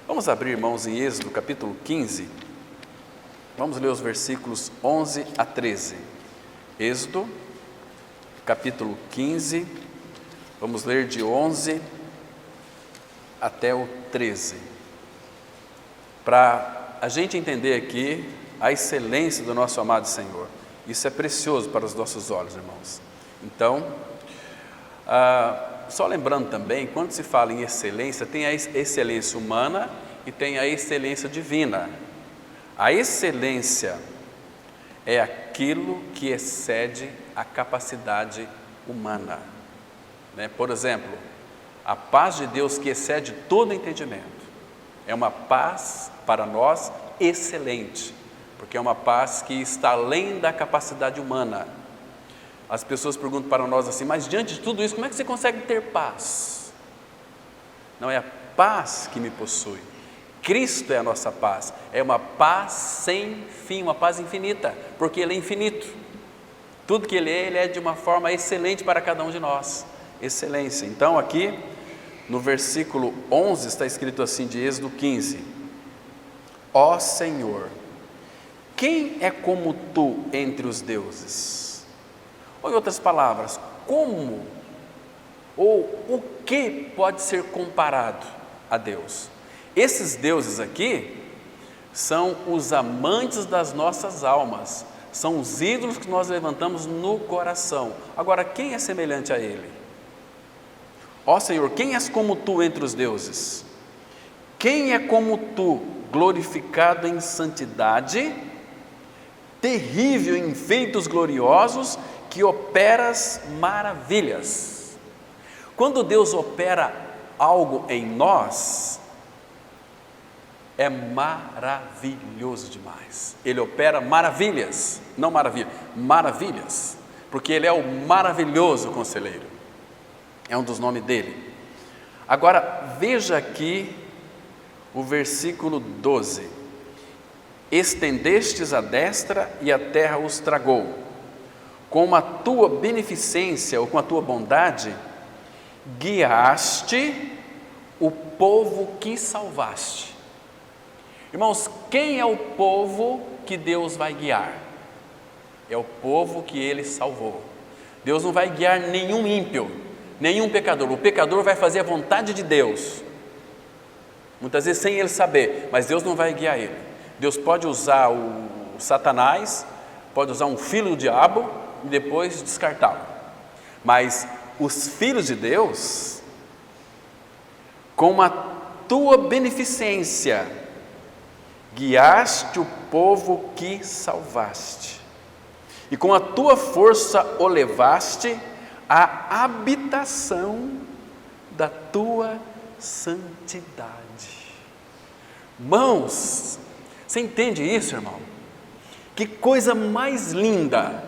Vamos abrir, irmãos, em Êxodo capítulo 15. Vamos ler os versículos 11 a 13. Êxodo capítulo 15. Vamos ler de 11 até o 13. Para a gente entender aqui a excelência do nosso amado Senhor. Isso é precioso para os nossos olhos, irmãos. Então, só lembrando também, quando se fala em excelência, tem a excelência humana e tem a excelência divina. A excelência é aquilo que excede a capacidade humana. Por exemplo, a paz de Deus que excede todo entendimento é uma paz para nós excelente, porque é uma paz que está além da capacidade humana. As pessoas perguntam para nós assim: mas diante de tudo isso, como é que você consegue ter paz? Não é a paz que me possui, Cristo é a nossa paz, é uma paz sem fim, uma paz infinita, porque Ele é infinito. Tudo que Ele é de uma forma excelente para cada um de nós, excelência. Então aqui no versículo 11 está escrito assim de Êxodo 15: ó Senhor, quem é como Tu entre os deuses? Ou em outras palavras, como ou o que pode ser comparado a Deus? Esses deuses aqui são os amantes das nossas almas, são os ídolos que nós levantamos no coração. Agora, quem é semelhante a Ele? Ó Senhor, quem és como Tu entre os deuses? Quem é como Tu, glorificado em santidade, terrível em feitos gloriosos, que operas maravilhas? Quando Deus opera algo em nós, é maravilhoso demais. Ele opera maravilhas, não maravilha, maravilhas, porque Ele é o maravilhoso conselheiro, é um dos nomes dele. Agora veja aqui o versículo 12: estendestes a destra e a terra os tragou, com a tua beneficência ou com a tua bondade guiaste o povo que salvaste. Irmãos, quem é o povo que Deus vai guiar? É o povo que Ele salvou. Deus não vai guiar nenhum ímpio, nenhum pecador. O pecador vai fazer a vontade de Deus, muitas vezes sem ele saber, mas Deus não vai guiar ele. Deus pode usar o Satanás, pode usar um filho do diabo e depois descartá-lo. Mas os filhos de Deus, com a tua beneficência, guiaste o povo que salvaste, e com a tua força o levaste à habitação da tua santidade. Irmãos, você entende isso, irmão? Que coisa mais linda!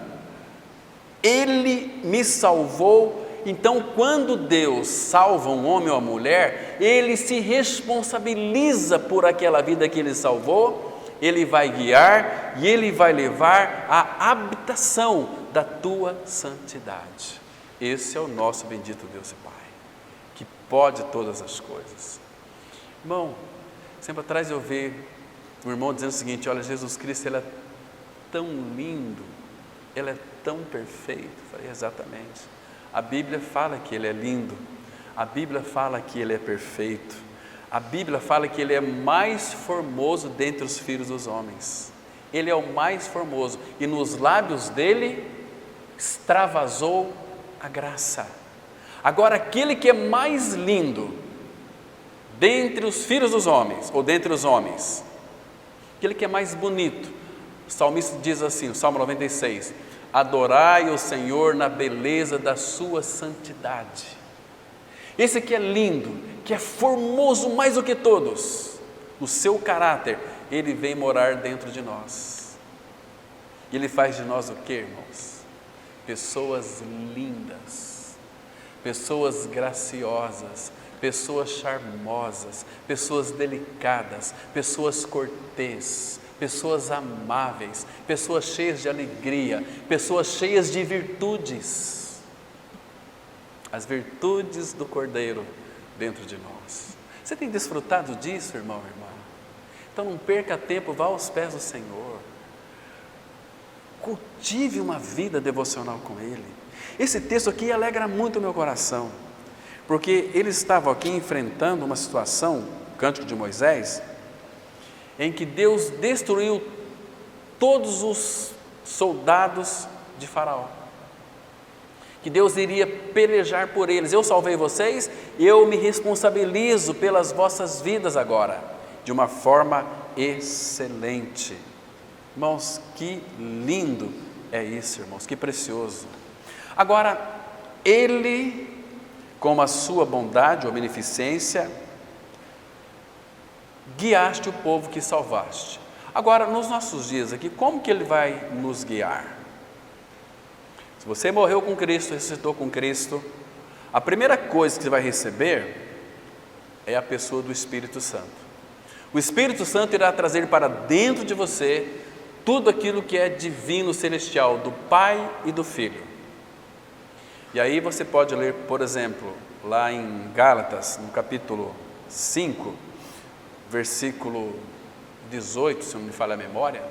Ele me salvou. Então, quando Deus salva um homem ou uma mulher, Ele se responsabiliza por aquela vida que Ele salvou Ele vai guiar e Ele vai levar à habitação da tua santidade. Esse é o nosso bendito Deus e Pai, que pode todas as coisas. Irmão, sempre atrás eu vi um irmão dizendo o seguinte: olha, Jesus Cristo, Ele é tão lindo, Ele é tão perfeito. Eu falei, exatamente. A Bíblia fala que Ele é lindo, a Bíblia fala que Ele é perfeito, a Bíblia fala que Ele é mais formoso dentre os filhos dos homens. Ele é o mais formoso e nos lábios dele extravasou a graça. Agora, aquele que é mais lindo dentre os filhos dos homens, ou dentre os homens, aquele que é mais bonito, o salmista diz assim, o Salmo 96, adorai o Senhor na beleza da sua santidade. Esse que é lindo, que é formoso mais do que todos, o seu caráter, Ele vem morar dentro de nós. E Ele faz de nós o que, irmãos? Pessoas lindas, pessoas graciosas, pessoas charmosas, pessoas delicadas, pessoas cortês, pessoas amáveis, pessoas cheias de alegria, pessoas cheias de virtudes. As virtudes do Cordeiro dentro de nós. Você tem desfrutado disso, irmão e irmã? Então não perca tempo, vá aos pés do Senhor. Cultive uma vida devocional com Ele. Esse texto aqui alegra muito o meu coração, porque eles estavam aqui enfrentando uma situação, o Cântico de Moisés, em que Deus destruiu todos os soldados de Faraó, que Deus iria pelejar por eles. Eu salvei vocês, eu me responsabilizo pelas vossas vidas agora, de uma forma excelente. Irmãos, que lindo é isso, irmãos, que precioso. Agora, Ele, com a sua bondade ou beneficência, guiaste o povo que salvaste. Agora, nos nossos dias aqui, como que Ele vai nos guiar? Se você morreu com Cristo, ressuscitou com Cristo, a primeira coisa que você vai receber é a pessoa do Espírito Santo. O Espírito Santo irá trazer para dentro de você tudo aquilo que é divino, celestial, do Pai e do Filho. E aí você pode ler, por exemplo, lá em Gálatas, no capítulo 5, versículo 18, se não me falha a memória,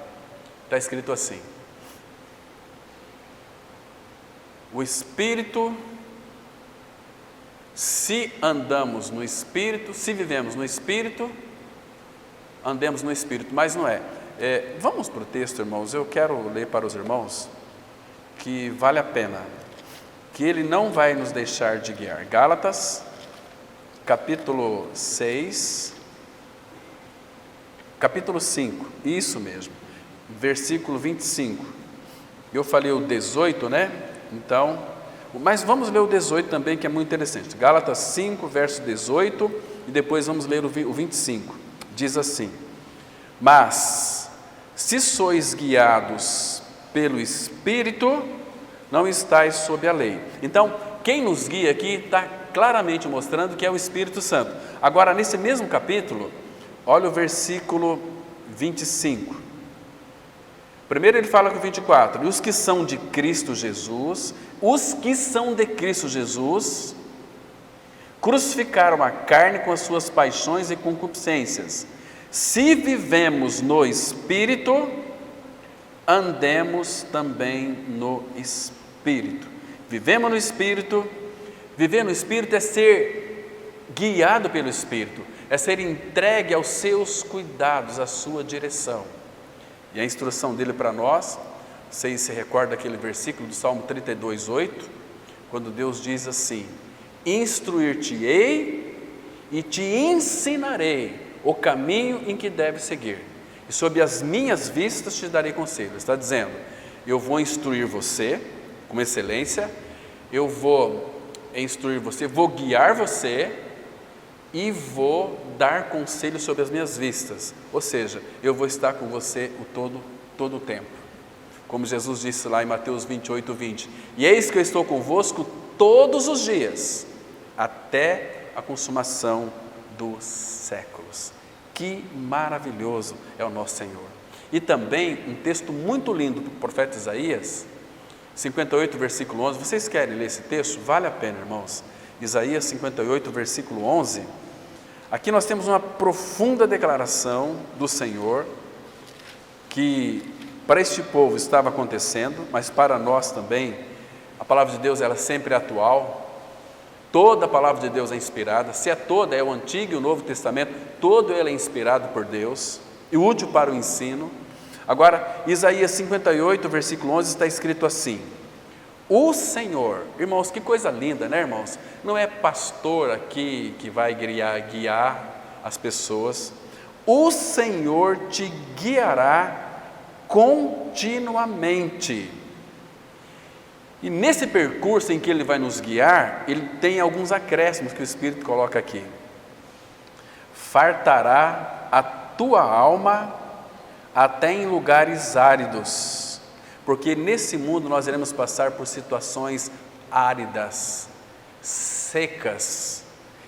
está escrito assim: o Espírito, se andamos no Espírito, se vivemos no Espírito, andemos no Espírito, mas não é. Vamos para o texto, irmãos, eu quero ler para os irmãos, que vale a pena, que Ele não vai nos deixar de guiar. Gálatas, capítulo 6, capítulo 5, isso mesmo, versículo 25, eu falei o 18, né? Então, mas vamos ler o 18 também, que é muito interessante. Gálatas 5, verso 18, e depois vamos ler o 25, diz assim: mas, se sois guiados pelo Espírito, não estáis sob a lei. Então, quem nos guia aqui está claramente mostrando que é o Espírito Santo. Agora, nesse mesmo capítulo, olha o versículo 25. Primeiro ele fala com o 24, e os que são de Cristo Jesus, crucificaram a carne com as suas paixões e concupiscências. Se vivemos no Espírito, andemos também no Espírito. Vivemos no Espírito. Viver no Espírito é ser guiado pelo Espírito, é ser entregue aos seus cuidados, à sua direção. E a instrução dele para nós, vocês se recordam daquele versículo do Salmo 32, 8, quando Deus diz assim: instruir-te-ei e te ensinarei o caminho em que deve seguir, e sob as minhas vistas te darei conselho. Está dizendo, eu vou instruir você com excelência, eu vou instruir você, vou guiar você e vou dar conselho sobre as minhas vistas, ou seja, eu vou estar com você todo o tempo, como Jesus disse lá em Mateus 28, 20, e eis que eu estou convosco todos os dias, até a consumação dos séculos. Que maravilhoso é o nosso Senhor. E também um texto muito lindo do profeta Isaías, 58, versículo 11. Vocês querem ler esse texto? Vale a pena, irmãos. Isaías 58, versículo 11. Aqui nós temos uma profunda declaração do Senhor, que para este povo estava acontecendo, mas para nós também. A palavra de Deus, ela sempre é atual. Toda a palavra de Deus é inspirada. Se é toda, é o Antigo e o Novo Testamento, todo ele é inspirado por Deus e útil para o ensino. Agora, Isaías 58, versículo 11, está escrito assim: o Senhor, irmãos, que coisa linda, né, irmãos? Não é pastor aqui que vai guiar as pessoas. O Senhor te guiará continuamente. E nesse percurso em que Ele vai nos guiar, Ele tem alguns acréscimos que o Espírito coloca aqui. Fartará a tua alma até em lugares áridos, porque nesse mundo nós iremos passar por situações áridas, secas.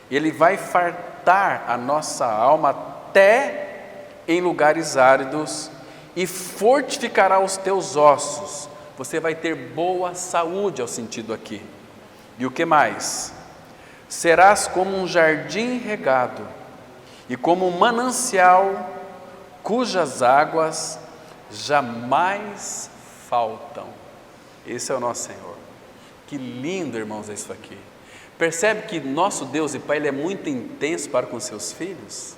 Ele vai fartar a nossa alma até em lugares áridos e fortificará os teus ossos. Você vai ter boa saúde, ao sentido aqui. E o que mais? Serás como um jardim regado e como um manancial cujas águas jamais faltam. Esse é o nosso Senhor. Que lindo, irmãos, é isso aqui. Percebe que nosso Deus e Pai, Ele é muito intenso para com seus filhos?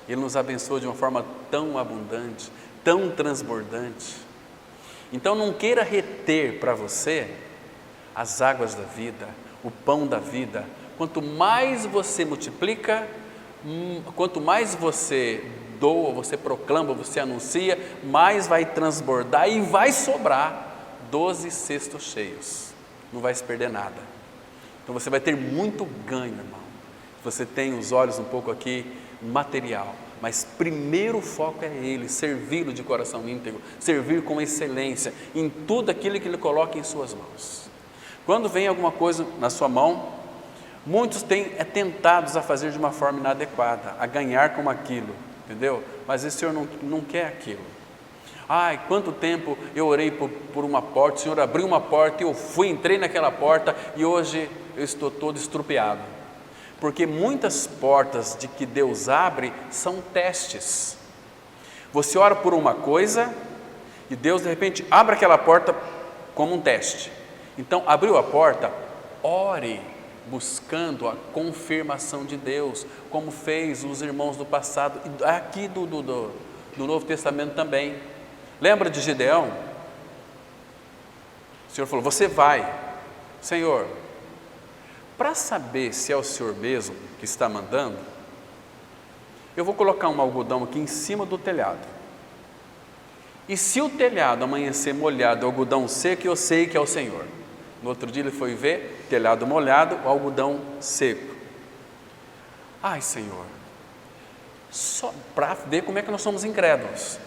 Ele nos abençoa de uma forma tão abundante, tão transbordante. Então não queira reter para você as águas da vida, o pão da vida. Quanto mais você multiplica, quanto mais você doa, você proclama, você anuncia, mais vai transbordar e vai sobrar 12 cestos cheios. Não vai se perder nada. Então você vai ter muito ganho, irmão. Você tem os olhos um pouco aqui material, mas primeiro o foco é Ele, servi-lo de coração íntegro, servir com excelência em tudo aquilo que Ele coloca em suas mãos. Quando vem alguma coisa na sua mão, muitos têm tentados a fazer de uma forma inadequada, a ganhar com aquilo, entendeu? Mas esse Senhor não quer aquilo. Ai, quanto tempo eu orei por uma porta, o Senhor abriu uma porta e eu entrei naquela porta e hoje eu estou todo estrupiado. Porque muitas portas de que Deus abre são testes. Você ora por uma coisa e Deus de repente abre aquela porta como um teste. Então abriu a porta, ore buscando a confirmação de Deus, como fez os irmãos do passado, e aqui do Novo Testamento também. Lembra de Gideão? O Senhor falou, você vai. Senhor, para saber se é o Senhor mesmo que está mandando, eu vou colocar um algodão aqui em cima do telhado. E se o telhado amanhecer molhado, o algodão seco, eu sei que é o Senhor. No outro dia ele foi ver, telhado molhado, o algodão seco. Ai, Senhor, só para ver como é que nós somos incrédulos.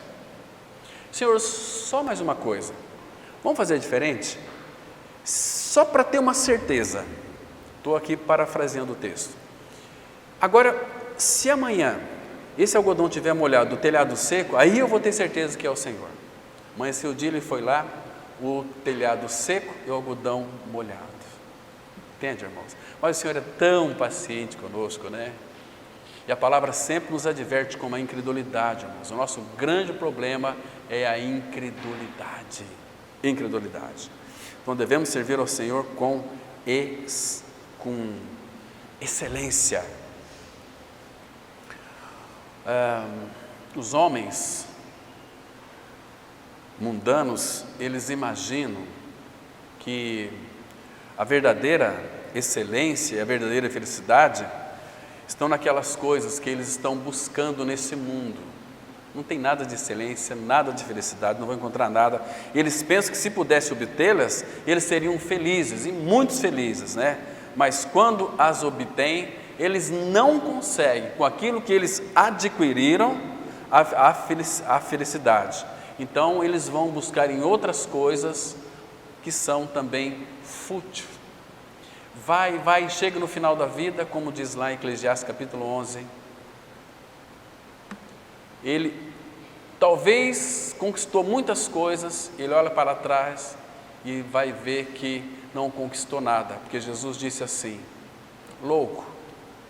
Senhor, só mais uma coisa, vamos fazer diferente? Só para ter uma certeza. Estou aqui parafraseando o texto. Agora, se amanhã esse algodão estiver molhado, o telhado seco, aí eu vou ter certeza que é o Senhor. Amanheceu o dia, ele foi lá, o telhado seco e o algodão molhado. Entende, irmãos? Mas o Senhor é tão paciente conosco, né? E a palavra sempre nos adverte com a incredulidade, irmãos. O nosso grande problema é a incredulidade. Incredulidade. Então devemos servir ao Senhor com excelência. Os homens mundanos, eles imaginam que a verdadeira excelência, a verdadeira felicidade estão naquelas coisas que eles estão buscando nesse mundo. Não tem nada de excelência, nada de felicidade, não vão encontrar nada. Eles pensam que se pudessem obtê-las, eles seriam felizes, e muitos felizes, né? Mas quando as obtêm, eles não conseguem, com aquilo que eles adquiriram, a felicidade. Então eles vão buscar em outras coisas que são também fúteis. Vai, chega no final da vida, como diz lá em Eclesiastes capítulo 11, ele talvez conquistou muitas coisas, ele olha para trás e vai ver que não conquistou nada, porque Jesus disse assim: louco,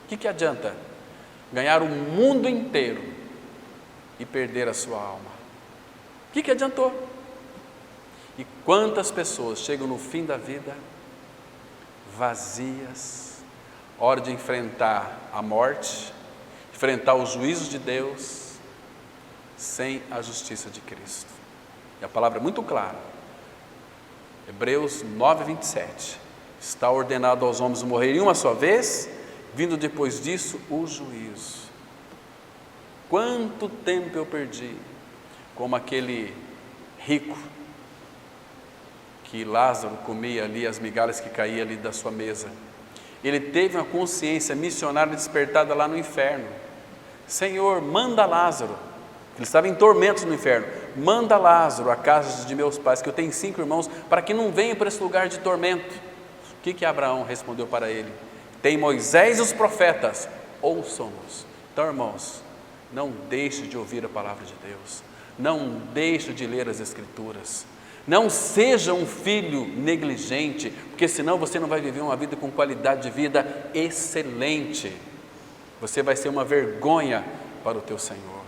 o que adianta ganhar o mundo inteiro e perder a sua alma? O que adiantou? E quantas pessoas chegam no fim da vida vazias, hora de enfrentar a morte, enfrentar os juízos de Deus, sem a justiça de Cristo. E a palavra é muito clara, Hebreus 9:27, está ordenado aos homens morrerem uma só vez, vindo depois disso o juízo. Quanto tempo eu perdi, como aquele rico, que Lázaro comia ali as migalhas que caíam ali da sua mesa. Ele teve uma consciência missionária despertada lá no inferno. Senhor, manda Lázaro, ele estava em tormentos no inferno, manda Lázaro à casa de meus pais, que eu tenho 5 irmãos, para que não venham para esse lugar de tormento. O que Abraão respondeu para ele? Tem Moisés e os profetas, ouçam-nos. Então, irmãos, não deixe de ouvir a palavra de Deus, não deixe de ler as Escrituras, não seja um filho negligente, porque senão você não vai viver uma vida com qualidade de vida excelente, você vai ser uma vergonha para o teu Senhor.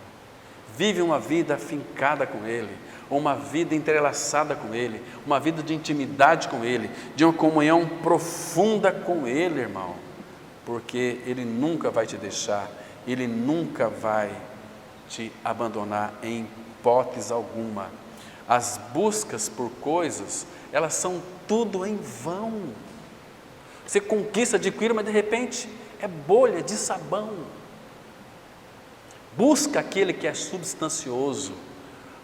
Vive uma vida afincada com Ele, uma vida entrelaçada com Ele, uma vida de intimidade com Ele, de uma comunhão profunda com Ele, irmão, porque Ele nunca vai te deixar, Ele nunca vai te abandonar em hipótese alguma. As buscas por coisas, elas são tudo em vão. Você conquista, adquire, mas de repente é bolha de sabão. Busca aquele que é substancioso,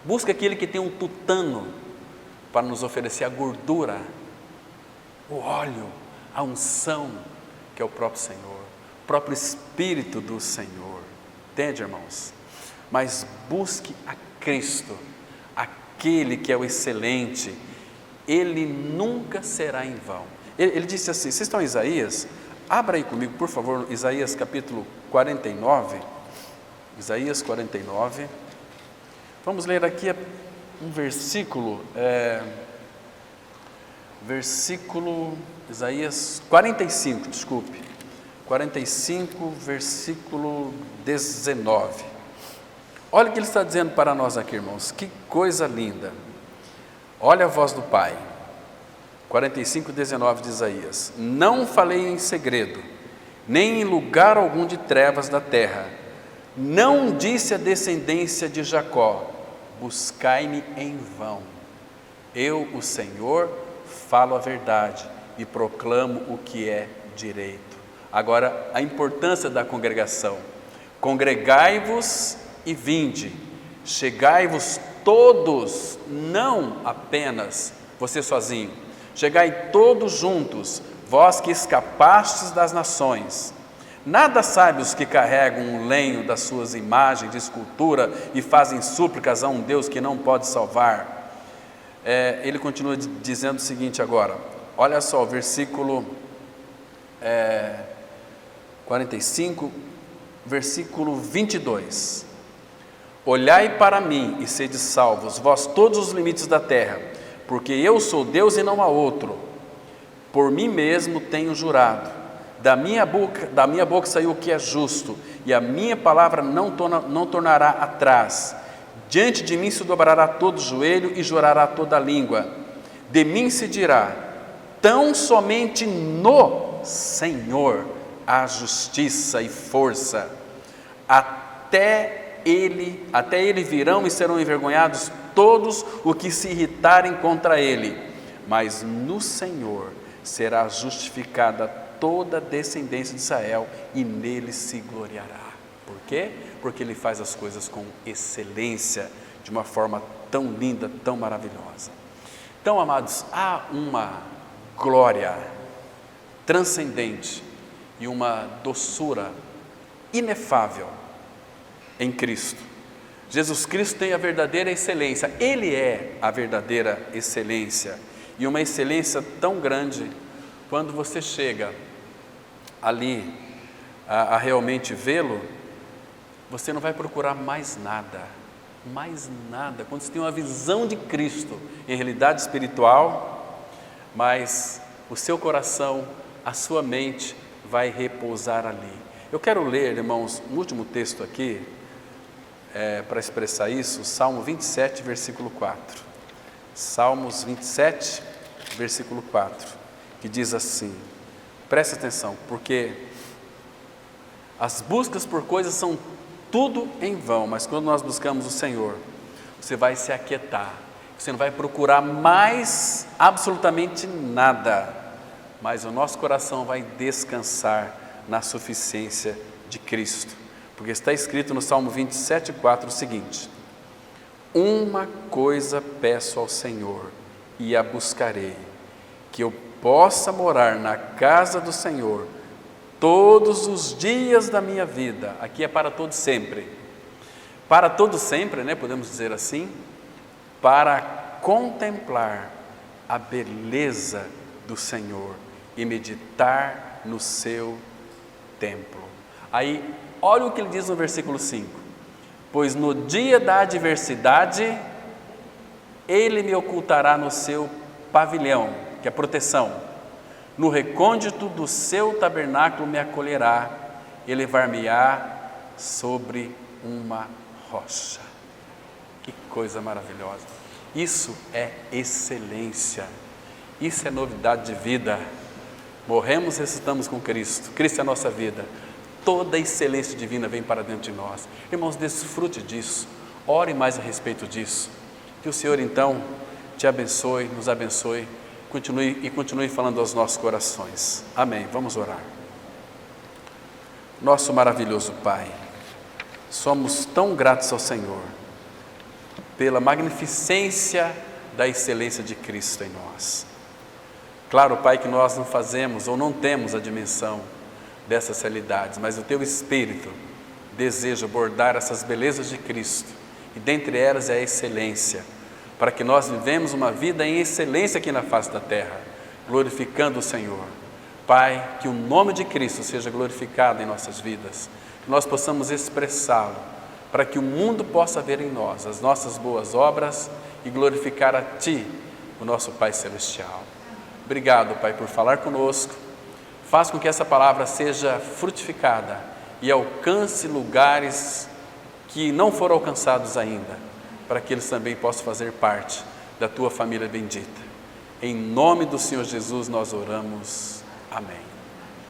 busca aquele que tem um tutano para nos oferecer a gordura, o óleo, a unção, que é o próprio Senhor, o próprio Espírito do Senhor. Entende, irmãos? Mas busque a Cristo, aquele que é o excelente, ele nunca será em vão. Ele disse assim, vocês estão em Isaías? Abra aí comigo, por favor, Isaías capítulo 49, Isaías 49, vamos ler aqui um versículo, Isaías 45, desculpe, 45, versículo 19. Olha o que ele está dizendo para nós aqui, irmãos, que coisa linda. Olha a voz do Pai, 45, 19 de Isaías. Não falei em segredo, nem em lugar algum de trevas da terra. Não disse a descendência de Jacó, buscai-me em vão. Eu, o Senhor, falo a verdade e proclamo o que é direito. Agora, a importância da congregação. Congregai-vos e vinde, chegai-vos todos, não apenas você sozinho, chegai todos juntos, vós que escapastes das nações. Nada sabe os que carregam um lenho das suas imagens de escultura e fazem súplicas a um Deus que não pode salvar. Ele continua dizendo o seguinte agora, olha só o versículo 45, versículo 22. Olhai para mim e sede salvos, vós todos os limites da terra, porque eu sou Deus e não há outro. Por mim mesmo tenho jurado, da minha boca saiu o que é justo, e a minha palavra não tornará atrás. Diante de mim se dobrará todo joelho e jurará toda língua. De mim se dirá, tão somente no Senhor há justiça e força. Até ele virão e serão envergonhados todos os que se irritarem contra ele, mas no Senhor será justificada toda a descendência de Israel e nele se gloriará. Por quê? Porque ele faz as coisas com excelência, de uma forma tão linda, tão maravilhosa. Então, amados, há uma glória transcendente e uma doçura inefável em Cristo. Jesus Cristo tem a verdadeira excelência, Ele é a verdadeira excelência, e uma excelência tão grande, quando você chega ali a realmente vê-lo, você não vai procurar mais nada, mais nada. Quando você tem uma visão de Cristo em realidade espiritual, mas o seu coração, a sua mente vai repousar ali. Eu quero ler, irmãos, um último texto aqui, para expressar isso, Salmo 27, versículo 4. Salmos 27, versículo 4, que diz assim, preste atenção, porque as buscas por coisas são tudo em vão, mas quando nós buscamos o Senhor, você vai se aquietar, você não vai procurar mais absolutamente nada, mas o nosso coração vai descansar na suficiência de Cristo, porque está escrito no Salmo 27, 4 o seguinte: uma coisa peço ao Senhor e a buscarei, que eu possa morar na casa do Senhor todos os dias da minha vida. Aqui é para todo sempre. Para todo sempre, né, podemos dizer assim, para contemplar a beleza do Senhor e meditar no seu templo. Aí, olha o que ele diz no versículo 5. Pois no dia da adversidade, ele me ocultará no seu pavilhão, que é proteção. No recôndito do seu tabernáculo me acolherá, e levar-me-á sobre uma rocha. Que coisa maravilhosa! Isso é excelência, isso é novidade de vida. Morremos e ressuscitamos com Cristo, Cristo é a nossa vida. Toda a excelência divina vem para dentro de nós. Irmãos, desfrute disso, ore mais a respeito disso. Que o Senhor então te abençoe, nos abençoe, continue falando aos nossos corações. Amém. Vamos orar. Nosso maravilhoso Pai, somos tão gratos ao Senhor pela magnificência da excelência de Cristo em nós. Claro, Pai, que nós não fazemos ou não temos a dimensão dessas realidades, mas o Teu Espírito deseja bordar essas belezas de Cristo, e dentre elas é a excelência, para que nós vivemos uma vida em excelência aqui na face da terra, glorificando o Senhor. Pai, que o nome de Cristo seja glorificado em nossas vidas, que nós possamos expressá-lo, para que o mundo possa ver em nós as nossas boas obras e glorificar a Ti, o nosso Pai Celestial. Obrigado, Pai, por falar conosco. Faz com que essa palavra seja frutificada e alcance lugares que não foram alcançados ainda, para que eles também possam fazer parte da Tua família bendita. Em nome do Senhor Jesus nós oramos. Amém.